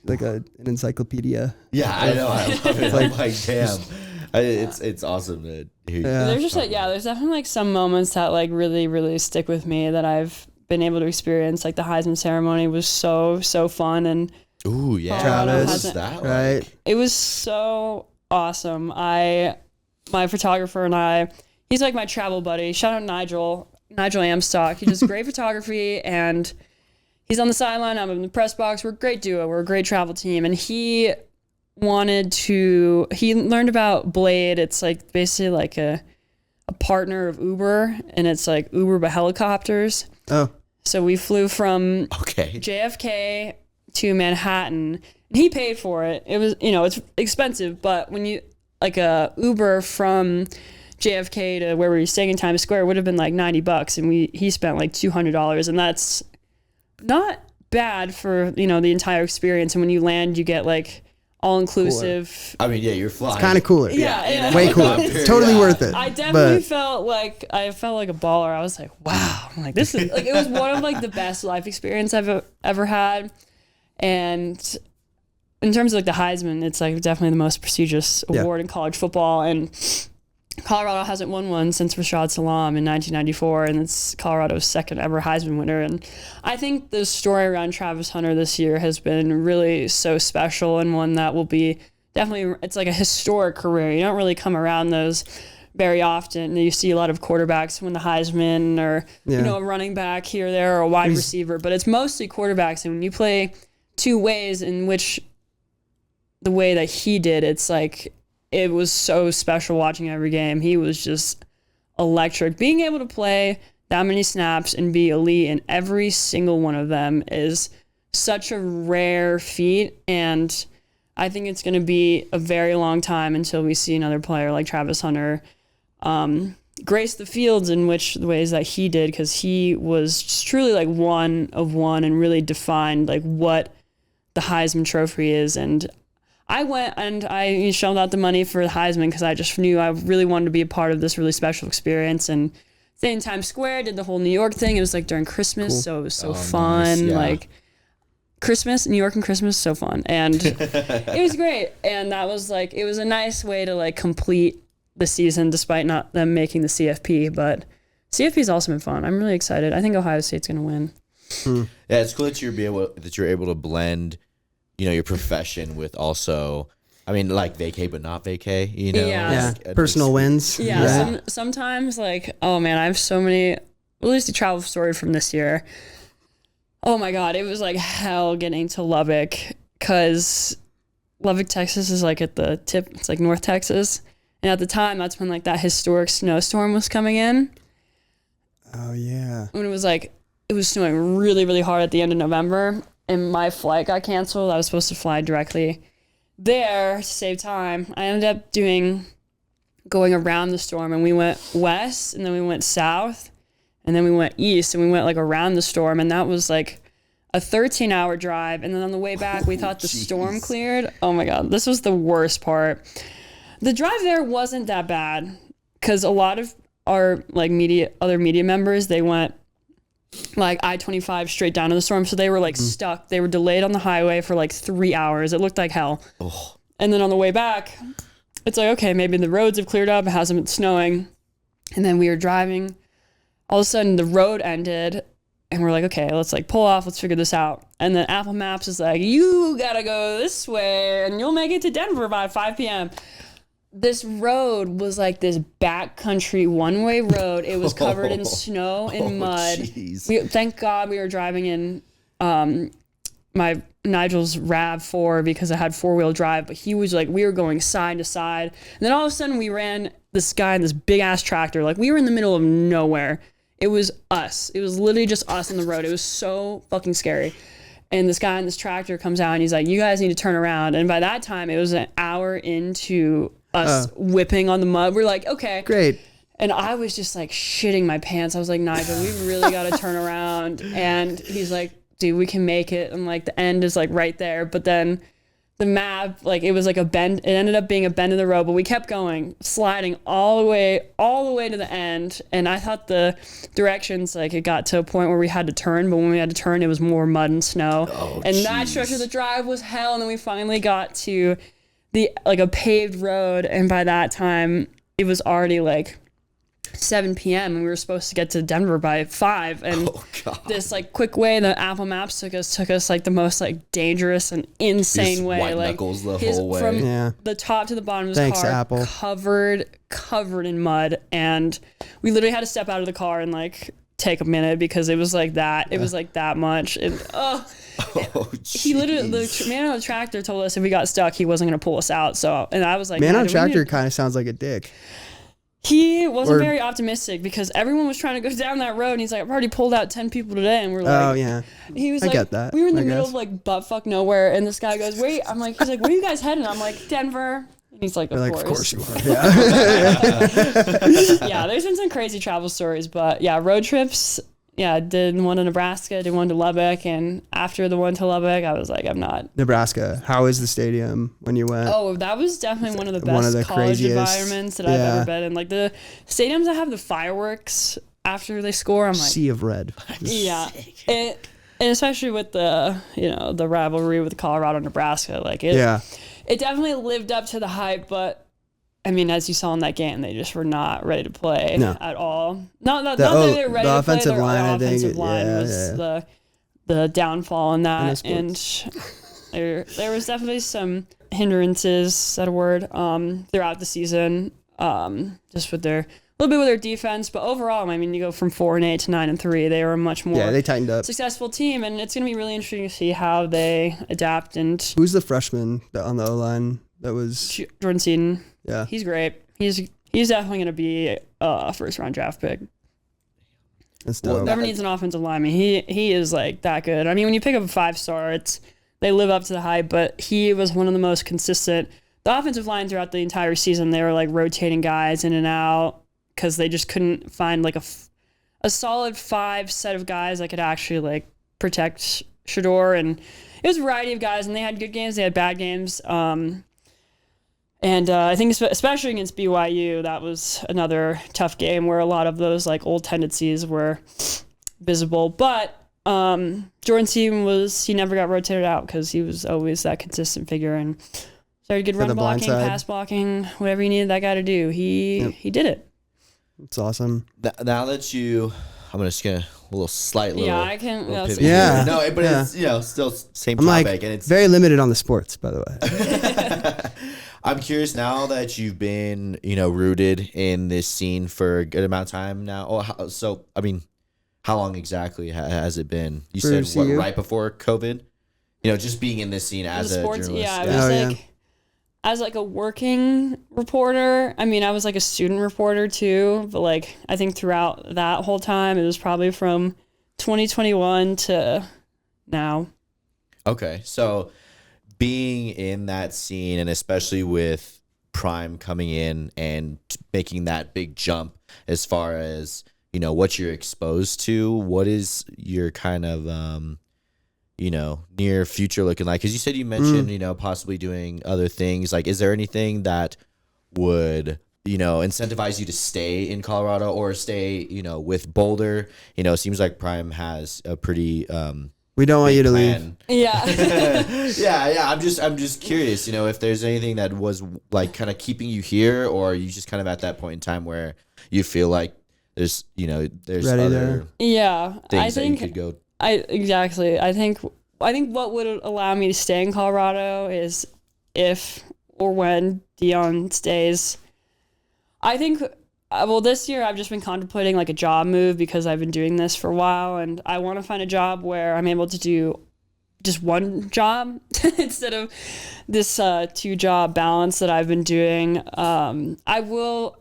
Speaker 1: Like an encyclopedia.
Speaker 3: Yeah, I know. I love it. I'm like, damn. It's awesome to hear.
Speaker 1: Yeah.
Speaker 2: There's just there's definitely like some moments that like really, really stick with me that I've been able to experience. Like the Heisman ceremony was so fun, and
Speaker 3: ooh, yeah,
Speaker 1: Travis,
Speaker 3: that
Speaker 1: right?
Speaker 2: It was so awesome. My photographer and I, he's like my travel buddy. Shout out Nigel Amstock. He does great photography, and he's on the sideline. I'm in the press box. We're a great duo. We're a great travel team, and he learned about Blade. It's like basically like a partner of Uber, and it's like Uber but helicopters.
Speaker 1: Oh.
Speaker 2: So we flew from JFK to Manhattan, and he paid for it. It was, it's expensive, but when you like a Uber from JFK to where we were staying in Times Square would have been like $90, and he spent like $200, and that's not bad for, the entire experience. And when you land, you get like all-inclusive.
Speaker 3: I mean, yeah, you're flying.
Speaker 1: Kind of cooler.
Speaker 2: Yeah.
Speaker 1: Way cooler. Totally worth it.
Speaker 2: I definitely felt like a baller. I was like, wow. I'm like, this is like, it was one of like the best life experience I've ever had. And in terms of like the Heisman, it's like definitely the most prestigious award in college football. And Colorado hasn't won one since Rashad Salam in 1994, and it's Colorado's second ever Heisman winner. And I think the story around Travis Hunter this year has been really so special, and one that will be definitely, it's like a historic career. You don't really come around those very often. You see a lot of quarterbacks win the Heisman, or a running back here or there, or a wide receiver, but it's mostly quarterbacks. And when you play two ways, in which the way that he did, it's like, it was so special watching every game. He was just electric. Being able to play that many snaps and be elite in every single one of them is such a rare feat. And I think it's going to be a very long time until we see another player like Travis Hunter grace the fields in which the ways that he did, because he was just truly like one of one and really defined like what the Heisman Trophy is. And I went and I shelled out the money for the Heisman because I just knew I really wanted to be a part of this really special experience. And stayed in Times Square, did the whole New York thing. It was like during Christmas, so it was so fun. Nice, yeah. Like Christmas, New York and Christmas, so fun. And it was great. And that was like, it was a nice way to like complete the season despite not them making the CFP. But CFP's also been fun. I'm really excited. I think Ohio State's going to win.
Speaker 3: Yeah, it's cool that you're able to blend your profession with also, I mean, like vacay but not vacay,
Speaker 2: Yeah.
Speaker 1: Personal wins.
Speaker 2: Yeah. Sometimes like, oh man, I have so many, at least a travel story from this year. Oh my God, it was like hell getting to Lubbock, because Lubbock, Texas is like at the tip, it's like North Texas. And at the time, that's when like that historic snowstorm was coming in.
Speaker 1: Oh yeah.
Speaker 2: When it was snowing really, really hard at the end of November. And my flight got canceled. I was supposed to fly directly there to save time. I ended up going around the storm, and we went west, and then we went south, and then we went east, and we went like around the storm. And that was like a 13-hour drive. And then on the way back, we thought the storm cleared. Oh my God, this was the worst part. The drive there wasn't that bad, because a lot of our like other media members, they went like I-25 straight down to the storm. So they were like stuck. They were delayed on the highway for like 3 hours. It looked like hell. Oh. And then on the way back, it's like, okay, maybe the roads have cleared up. It hasn't been snowing. And then we were driving. All of a sudden the road ended, and we're like, okay, let's like pull off. Let's figure this out. And then Apple Maps is like, you gotta go this way and you'll make it to Denver by 5 p.m. This road was like this backcountry one-way road. It was covered in snow and mud. Thank God we were driving in my Nigel's RAV4 because I had four-wheel drive, but he was like, we were going side to side. And then all of a sudden we ran this guy in this big-ass tractor. Like we were in the middle of nowhere. It was us. It was literally just us on the road. It was so fucking scary. And this guy in this tractor comes out and he's like, you guys need to turn around. And by that time, it was an hour into us whipping on the mud. We're like, okay.
Speaker 1: Great.
Speaker 2: And I was just like shitting my pants. I was like, Nigel, we really got to turn around. And he's like, dude, we can make it. And like the end is like right there. But then the map, like it was like a bend. It ended up being a bend in the road, but we kept going, sliding all the way to the end. And I thought the directions, like it got to a point where we had to turn, but when we had to turn, it was more mud and snow. That stretch of the drive was hell. And then we finally got to a paved road, and by that time it was already like 7 p.m. and we were supposed to get to Denver by 5. And this like quick way the Apple Maps took us like the most like dangerous and insane
Speaker 3: just
Speaker 2: way.
Speaker 3: White
Speaker 2: like
Speaker 3: knuckles the whole way.
Speaker 2: From the top to the bottom of his car,
Speaker 1: Apple.
Speaker 2: covered in mud, and we literally had to step out of the car and like take a minute because it was like that. It was like that much. And he literally, the man on the tractor told us if we got stuck, he wasn't going to pull us out. So, and I was like,
Speaker 1: man on tractor kind of sounds like a dick.
Speaker 2: He wasn't very optimistic because everyone was trying to go down that road, and he's like, I've already pulled out 10 people today, and we're like,
Speaker 1: oh yeah.
Speaker 2: He was
Speaker 1: I
Speaker 2: like,
Speaker 1: get that.
Speaker 2: We were in the middle of like buttfuck nowhere, and this guy goes, wait, I'm like, he's like, where are you guys heading? I'm like, Denver. And he's like, of course
Speaker 1: you are. Yeah.
Speaker 2: Yeah, there's been some crazy travel stories, but yeah, road trips did one to Nebraska, did one to Lubbock, and after the one to Lubbock, I was like, I'm not.
Speaker 1: Nebraska. How is the stadium when you went?
Speaker 2: Oh, that was definitely one of the best
Speaker 1: One of the
Speaker 2: college
Speaker 1: craziest.
Speaker 2: environments that I've ever been in. Like the stadiums that have the fireworks after they score, I'm like,
Speaker 1: Sea of red.
Speaker 2: yeah. And especially with the, the rivalry with Colorado and Nebraska, like it definitely lived up to the hype, but I mean, as you saw in that game, they just were not ready to play at all. Not that they were ready to play. Their offensive line was the downfall in that, and there was definitely some hindrances. Is that a word? Throughout the season, just with their little bit with their defense, but overall, I mean, you go from 4-8 to 9-3. They were a much more
Speaker 1: they tightened up.
Speaker 2: Successful team, and it's going to be really interesting to see how they adapt. And
Speaker 1: who's the freshman on the O-line that was
Speaker 2: Jordan Seaton?
Speaker 1: Yeah,
Speaker 2: he's great. He's definitely going to be a first round draft pick.
Speaker 1: That's dope.
Speaker 2: Whoever needs an offensive lineman, he is like that good. I mean, when you pick up a 5-star, they live up to the hype, but he was one of the most consistent. The offensive line throughout the entire season, they were like rotating guys in and out because they just couldn't find like a solid 5 set of guys that could actually like protect Shedeur. And it was a variety of guys, and they had good games, they had bad games. And I think especially against BYU, that was another tough game where a lot of those like old tendencies were visible. But Jordan Seaton he never got rotated out because he was always that consistent figure and started good run blocking, pass blocking, whatever you needed that guy to do. He did it.
Speaker 1: It's awesome.
Speaker 3: Now that I'm just gonna a little slight little.
Speaker 2: Yeah, I can.
Speaker 3: Pivot
Speaker 1: yeah,
Speaker 3: here. No, but it's still same
Speaker 1: I'm
Speaker 3: topic,
Speaker 1: like,
Speaker 3: and it's
Speaker 1: very limited on the sports, by the way.
Speaker 3: I'm curious now that you've been, rooted in this scene for a good amount of time now. I mean, how long exactly has it been? You said right before COVID? Just being in this scene as a journalist.
Speaker 2: Yeah, it was as like a working reporter. I mean, I was like a student reporter too, but like I think throughout that whole time, it was probably from 2021 to now.
Speaker 3: Okay, so being in that scene, and especially with Prime coming in and making that big jump as far as, what you're exposed to, what is your kind of, near future looking like? Because you said you mentioned, possibly doing other things. Like, is there anything that would, incentivize you to stay in Colorado or stay, with Boulder? It seems like Prime has a pretty
Speaker 1: we don't want you to leave.
Speaker 2: Yeah.
Speaker 3: yeah. I'm just curious, if there's anything that was like kind of keeping you here, or are you just kind of at that point in time where you feel like there's other
Speaker 2: things
Speaker 3: that you could go.
Speaker 2: Exactly. I think what would allow me to stay in Colorado is if or when Deion stays. I think. Well, this year I've just been contemplating like a job move because I've been doing this for a while, and I want to find a job where I'm able to do just one job instead of this 2-job balance that I've been doing. The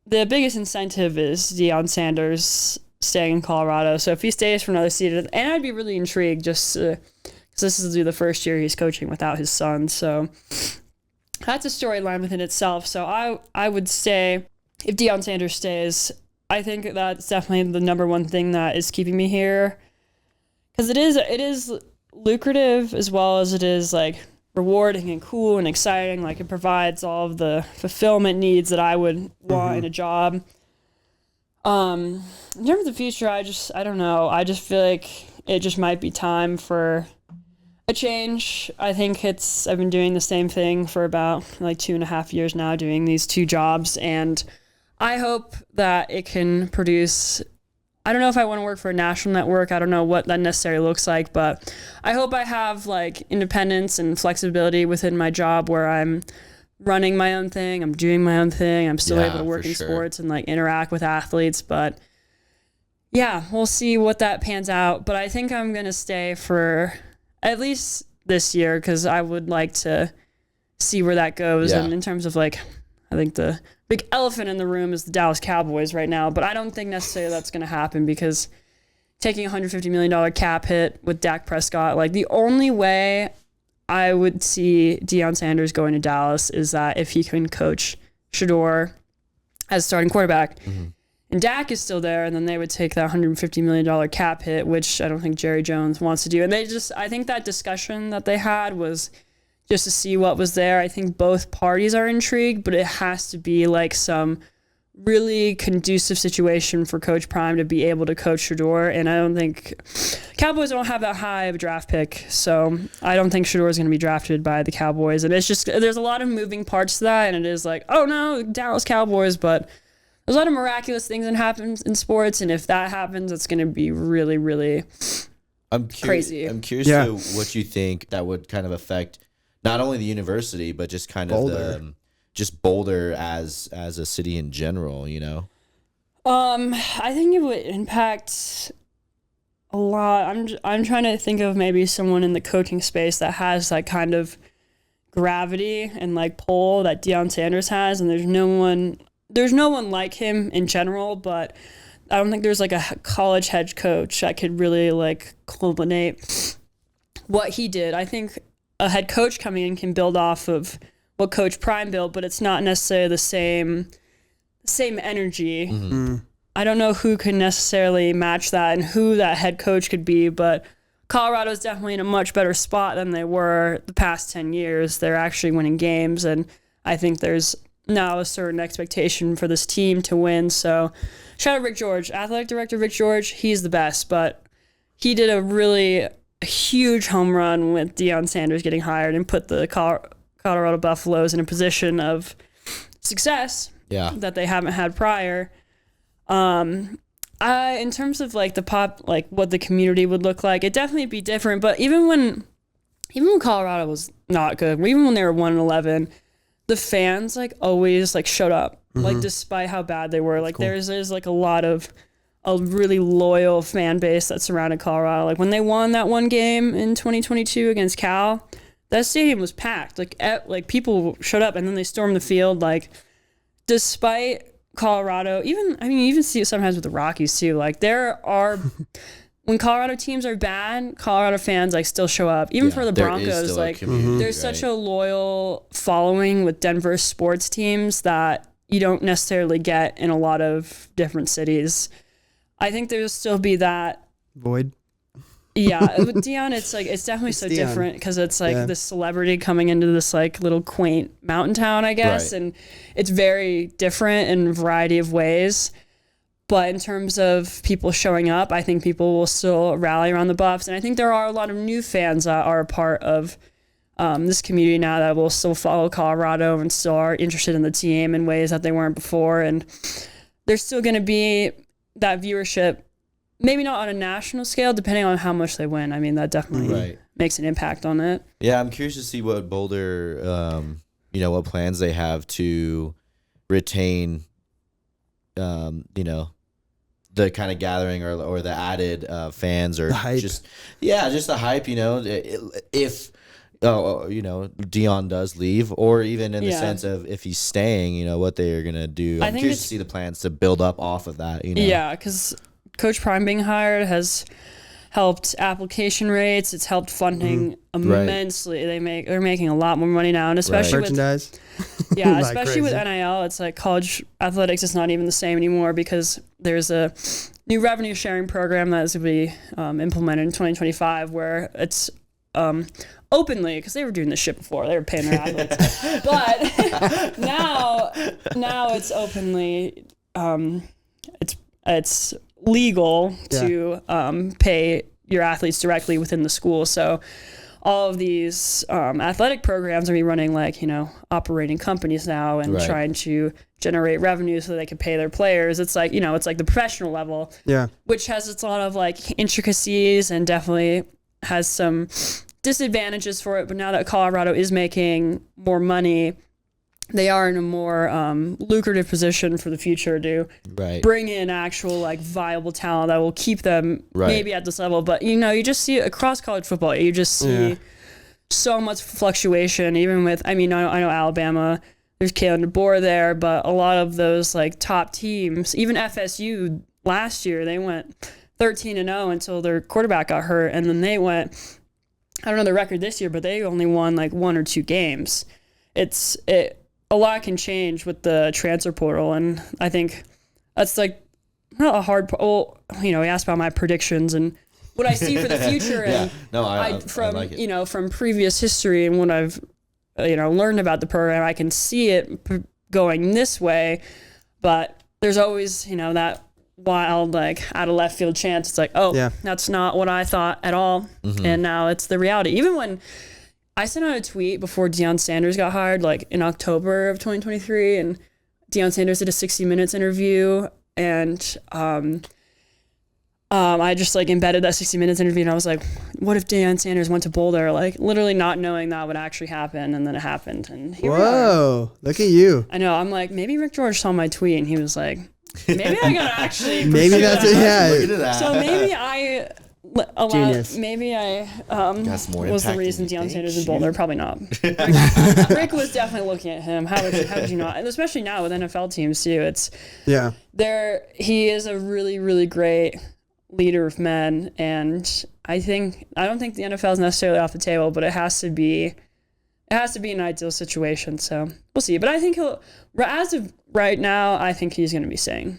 Speaker 2: biggest incentive is Deion Sanders staying in Colorado. So if he stays for another season, and I'd be really intrigued just because this is the first year he's coaching without his son. So that's a storyline within itself. So I would say, if Deion Sanders stays, I think that's definitely the number one thing that is keeping me here, because it is lucrative as well as it is like rewarding and cool and exciting. Like it provides all of the fulfillment needs that I would want in a job. In terms of the future, I don't know. I just feel like it just might be time for a change. I think I've been doing the same thing for about like 2.5 years now, doing these 2 jobs, and I hope that it can produce. I don't know if I want to work for a national network. I don't know what that necessarily looks like, but I hope I have like independence and flexibility within my job where I'm running my own thing, I'm doing my own thing, I'm still able to work in sports and like interact with athletes. But yeah, we'll see what that pans out. But I think I'm going to stay for at least this year because I would like to see where that goes. And in terms of like, I think the big elephant in the room is the Dallas Cowboys right now, but I don't think necessarily that's going to happen because taking a $150 million cap hit with Dak Prescott, like the only way I would see Deion Sanders going to Dallas is that if he can coach Shedeur as starting quarterback. and Dak is still there, and then they would take that $150 million cap hit, which I don't think Jerry Jones wants to do. And I think that discussion that they had was just to see what was there. I think both parties are intrigued, but it has to be like some really conducive situation for Coach Prime to be able to coach Shedeur. And I don't think Cowboys don't have that high of a draft pick, so I don't think Shedeur is going to be drafted by the Cowboys. And it's just, there's a lot of moving parts to that, and it is like, oh no, Dallas Cowboys, but there's a lot of miraculous things that happen in sports, and if that happens, it's going to be really, really crazy.
Speaker 3: I'm curious to what you think that would kind of affect not only the university, but just kind of
Speaker 1: Boulder.
Speaker 3: Just Boulder as a city in general, you know?
Speaker 2: I think it would impact a lot. I'm trying to think of maybe someone in the coaching space that has that kind of gravity and like pull that Deion Sanders has, and there's no one like him in general, but I don't think there's like a college head coach that could really like culminate what he did. I think a head coach coming in can build off of what Coach Prime built, but it's not necessarily the same energy.
Speaker 3: Mm-hmm.
Speaker 2: I don't know who could necessarily match that and who that head coach could be, but Colorado is definitely in a much better spot than they were the past 10 years. They're actually winning games, and I think there's now a certain expectation for this team to win. So shout out Rick George, athletic director Rick George. He's the best, but he did a huge home run with Deion Sanders getting hired and put the Colorado Buffaloes in a position of success that they haven't had prior. In terms of like what the community would look like, it'd definitely be different. But even when Colorado was not good, even when they were 1-11, the fans like always like showed up, like despite how bad they were. Like cool. there's like a really loyal fan base that surrounded Colorado. Like when they won that one game in 2022 against Cal, that stadium was packed. Like people showed up, and then they stormed the field. Like despite Colorado, even see it sometimes with the Rockies too. Like there are when Colorado teams are bad, Colorado fans like still show up. Even for the Broncos, like there's such a loyal following with Denver sports teams that you don't necessarily get in a lot of different cities. I think there'll still be that
Speaker 1: void.
Speaker 2: Yeah, with Deion, it's definitely so Deion. Different because it's like this celebrity coming into this like little quaint mountain town, I guess, and it's very different in a variety of ways. But in terms of people showing up, I think people will still rally around the Buffs, and I think there are a lot of new fans that are a part of this community now that will still follow Colorado and still are interested in the team in ways that they weren't before, and there's still going to be that viewership. Maybe not on a national scale, depending on how much they win. I mean, that definitely makes an impact on it.
Speaker 3: Yeah, I'm curious to see what Boulder, what plans they have to retain, the kind of gathering or the added fans or
Speaker 1: the hype.
Speaker 3: just the hype. If Deion does leave, or even in the sense of if he's staying, what they are gonna do. I'm curious to see the plans to build up off of that.
Speaker 2: Yeah, because Coach Prime being hired has helped application rates. It's helped funding immensely. They're making a lot more money now, and especially with
Speaker 1: merchandise.
Speaker 2: Yeah, especially with NIL, it's like college athletics is not even the same anymore because there's a new revenue sharing program that is going to be implemented in 2025 where it's openly, because they were doing this shit before, they were paying their athletes, but now it's openly it's legal to pay your athletes directly within the school. So all of these athletic programs are be running operating companies now and trying to generate revenue so they can pay their players. It's like, it's like the professional level, which has its lot of intricacies and definitely has some disadvantages for it. But now that Colorado is making more money, they are in a more lucrative position for the future to bring in actual viable talent that will keep them maybe at this level. But you just see it across college football. You just see so much fluctuation. Even with, I know Alabama, there's Kalen DeBoer there, but a lot of those top teams, even FSU last year, they went 13-0 until their quarterback got hurt, and then they went, I don't know the record this year, but they only won 1 or 2 games. A lot can change with the transfer portal, and I think that's not a hard, well, he asked about my predictions and what I see for the future. And
Speaker 3: I like it.
Speaker 2: From previous history and what I've, learned about the program, I can see it going this way, but there's always, that wild, like out of left field chance. It's like, that's not what I thought at all. And now it's the reality. Even when I sent out a tweet before Deion Sanders got hired, like in October of 2023, and Deion Sanders did a 60 Minutes interview, and I just like embedded that 60 Minutes interview, and I was like, what if Deion Sanders went to Boulder? Like literally not knowing that would actually happen, and then it happened, and here we are.
Speaker 1: Look at you.
Speaker 2: I know. I'm like, maybe Rick George saw my tweet, and he was like, maybe I gotta actually
Speaker 1: maybe that's it. Yeah.
Speaker 3: Look at that.
Speaker 2: So maybe I
Speaker 1: Genius.
Speaker 2: Maybe I
Speaker 3: more
Speaker 2: was the
Speaker 3: impact
Speaker 2: reason
Speaker 3: than you
Speaker 2: Deion Sanders
Speaker 3: think.
Speaker 2: in Boulder. Probably not. Rick was definitely looking at him. How would you not? And especially now with NFL teams too. He is a really, really great leader of men, and I don't think the NFL is necessarily off the table, but it has to be an ideal situation. So we'll see. But I think as of right now, I think he's going to be staying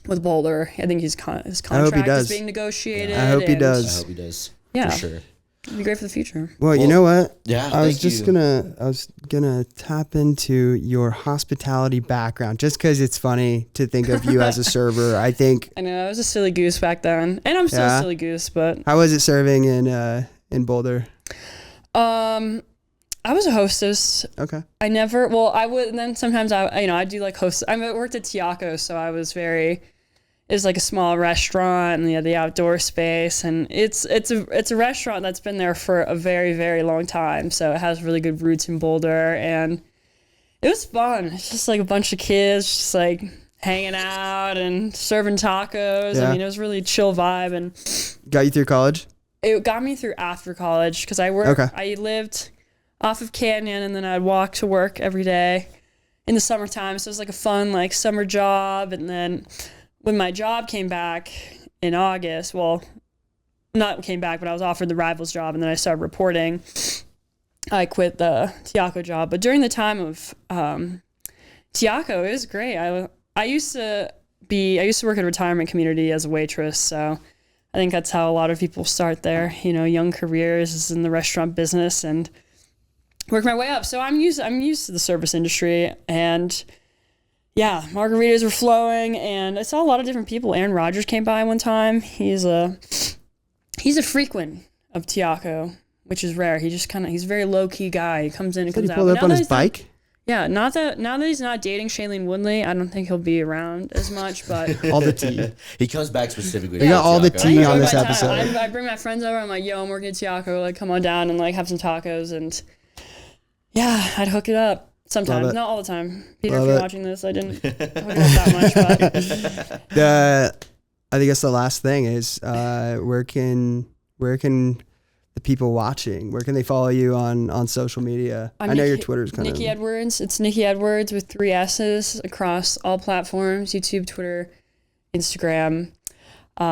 Speaker 2: with Boulder. I think his contract is being negotiated.
Speaker 1: Yeah, I hope he does.
Speaker 2: Yeah,
Speaker 3: for sure.
Speaker 2: It'd be great for the future.
Speaker 1: Well, you know what?
Speaker 3: Yeah,
Speaker 1: I was gonna tap into your hospitality background just because it's funny to think of you as a server. I
Speaker 2: know I was a silly goose back then, and I'm still a silly goose. But
Speaker 1: how was it serving in Boulder?
Speaker 2: I was a hostess.
Speaker 1: Okay.
Speaker 2: I would, and then sometimes I do like host. I worked at Tiaco, so I was it's like a small restaurant, and the outdoor space, and it's a restaurant that's been there for a very, very long time. So it has really good roots in Boulder, and it was fun. It's just like a bunch of kids just like hanging out and serving tacos.
Speaker 1: Yeah.
Speaker 2: I mean, it was really chill vibe, and
Speaker 1: Got you through college?
Speaker 2: it got me through after college because I lived off of Canyon, and then I'd walk to work every day in the summertime. So it was like a fun like summer job, and then when my job came back in August, well, not came back, but I was offered the Rivals job, and then I started reporting. I quit the Tiaco job, but during the time of Tiaco, it was great. I used to work at a retirement community as a waitress, so I think that's how a lot of people start their young careers is in the restaurant business, and work my way up. So I'm used to the service industry, and yeah, margaritas were flowing, and I saw a lot of different people. Aaron Rodgers came by one time. He's a frequent of Tiaco, which is rare. He's a very low key guy. He comes in and comes out.
Speaker 1: He pulled up on his bike?
Speaker 2: Yeah, now that he's not dating Shailene Woodley, I don't think he'll be around as much, but
Speaker 1: all the tea.
Speaker 3: He comes back specifically.
Speaker 1: We got all the tea on this episode.
Speaker 2: I bring my friends over. I'm like, yo, I'm working at Tiaco. Like, come on down and like have some tacos, and yeah, I'd hook it up. Sometimes, not all the time. Peter, if you're watching this, I didn't hook it up that much. But
Speaker 1: I think that's the last thing is where can the people watching, where can they follow you on social media? I know your Twitter's kind of...
Speaker 2: Nikki Edwards. It's Nikki Edwards with 3 S's across all platforms: YouTube, Twitter, Instagram. I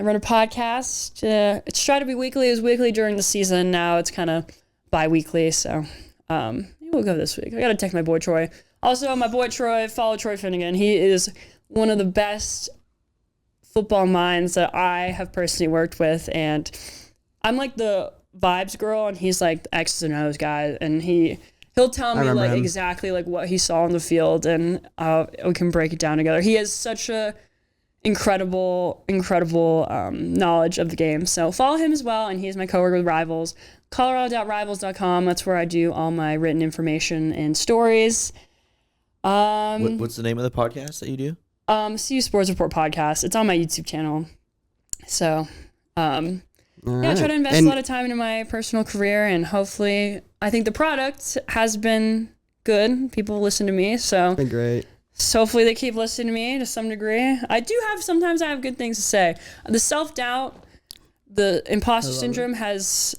Speaker 2: run a podcast. It's tried to be weekly. It was weekly during the season. Now it's kind of bi-weekly. So we'll go this week. I got to text my boy Troy. Also, my boy Troy, follow Troy Finnegan. He is one of the best football minds that I have personally worked with. And I'm like the vibes girl, and he's like the X's and O's guy. And he'll tell me like exactly like what he saw on the field, and we can break it down together. He has such a incredible knowledge of the game. So follow him as well. And he's my coworker with Rivals. Colorado.rivals.com. That's where I do all my written information and stories.
Speaker 3: What's the name of the podcast that you do?
Speaker 2: CU Sports Report podcast. It's on my YouTube channel. So, I try to invest a lot of time into my personal career, and hopefully, I think the product has been good. People listen to me, so
Speaker 1: been great.
Speaker 2: So hopefully they keep listening to me to some degree. Sometimes I have good things to say. The self-doubt, the imposter syndrome has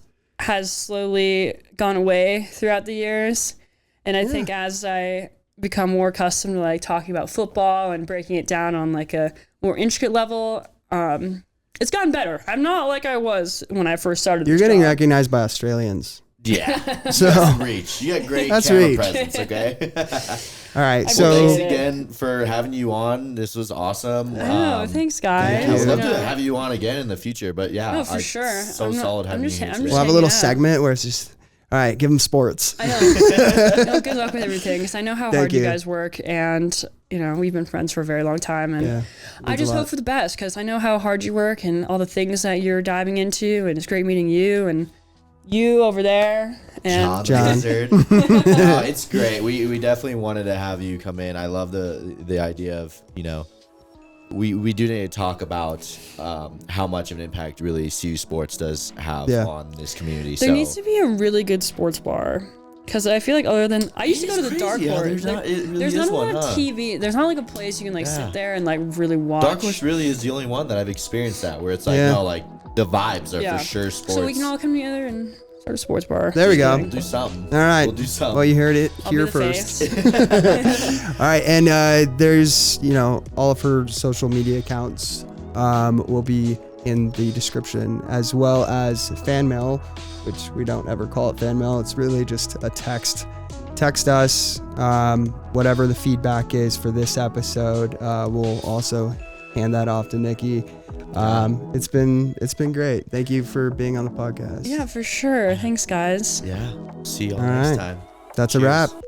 Speaker 2: slowly gone away throughout the years. And I think as I become more accustomed to like talking about football and breaking it down on like a more intricate level, it's gotten better. I'm not like I was when I first started.
Speaker 1: You're getting recognized by Australians.
Speaker 3: Yeah.
Speaker 1: So
Speaker 3: that's reach. You got great camera presence, okay?
Speaker 1: All right.
Speaker 2: I
Speaker 1: So
Speaker 3: Thanks
Speaker 2: appreciate it.
Speaker 3: again for having you on. This was awesome.
Speaker 2: I know. Thanks, guys.
Speaker 3: I would love
Speaker 2: I
Speaker 3: to
Speaker 2: know.
Speaker 3: have you on again in the future, but yeah,
Speaker 2: No, for sure.
Speaker 3: So
Speaker 2: I'm not-
Speaker 3: solid
Speaker 2: I'm
Speaker 3: having
Speaker 2: just-
Speaker 3: you here.
Speaker 2: I'm
Speaker 3: today.
Speaker 2: just
Speaker 1: we'll have a little
Speaker 2: hanging out.
Speaker 1: segment where it's just, all right, give them sports.
Speaker 2: I know. No, good luck with everything, because I know how
Speaker 1: Thank
Speaker 2: hard you
Speaker 1: you.
Speaker 2: guys work, and we've been friends for a very long time, and
Speaker 1: Yeah.
Speaker 2: I
Speaker 1: means a
Speaker 2: just
Speaker 1: lot.
Speaker 2: hope for the best, because I know how hard you work and all the things that you're diving into, and it's great meeting you and you over there. And
Speaker 1: John.
Speaker 3: Wizard. No, it's great. We definitely wanted to have you come in. I love the idea of we do need to talk about how much of an impact really CU sports does have
Speaker 1: Yeah.
Speaker 3: on this community.
Speaker 2: there
Speaker 3: so
Speaker 2: needs to be a really good sports bar, because I feel like other than I used to go to the Dark Horse.
Speaker 3: There's
Speaker 2: like,
Speaker 3: not, it really
Speaker 2: there's
Speaker 3: is
Speaker 2: not a lot
Speaker 3: one,
Speaker 2: of
Speaker 3: huh?
Speaker 2: TV. There's not like a place you can like
Speaker 3: Yeah.
Speaker 2: sit there and like really watch.
Speaker 3: Dark Horse really is the only one that I've experienced that where it's like
Speaker 1: Yeah.
Speaker 3: no, like the vibes are for sure sports.
Speaker 2: So we can all come together and start a sports bar.
Speaker 1: There we go.
Speaker 3: We'll do something.
Speaker 1: All right.
Speaker 3: We'll do something.
Speaker 1: Well, you heard it
Speaker 2: I'll
Speaker 1: here
Speaker 2: be the
Speaker 1: first.
Speaker 2: face.
Speaker 1: All right, and there's all of her social media accounts will be in the description, as well as fan mail, which we don't ever call it fan mail. It's really just a text. Text us whatever the feedback is for this episode. We'll also hand that off to Nikki. It's been great. Thank you for being on the podcast.
Speaker 2: Yeah, for sure. Thanks, guys.
Speaker 3: Yeah. See you all
Speaker 1: All
Speaker 3: next
Speaker 1: right.
Speaker 3: time.
Speaker 1: That's a
Speaker 3: Cheers.
Speaker 1: wrap.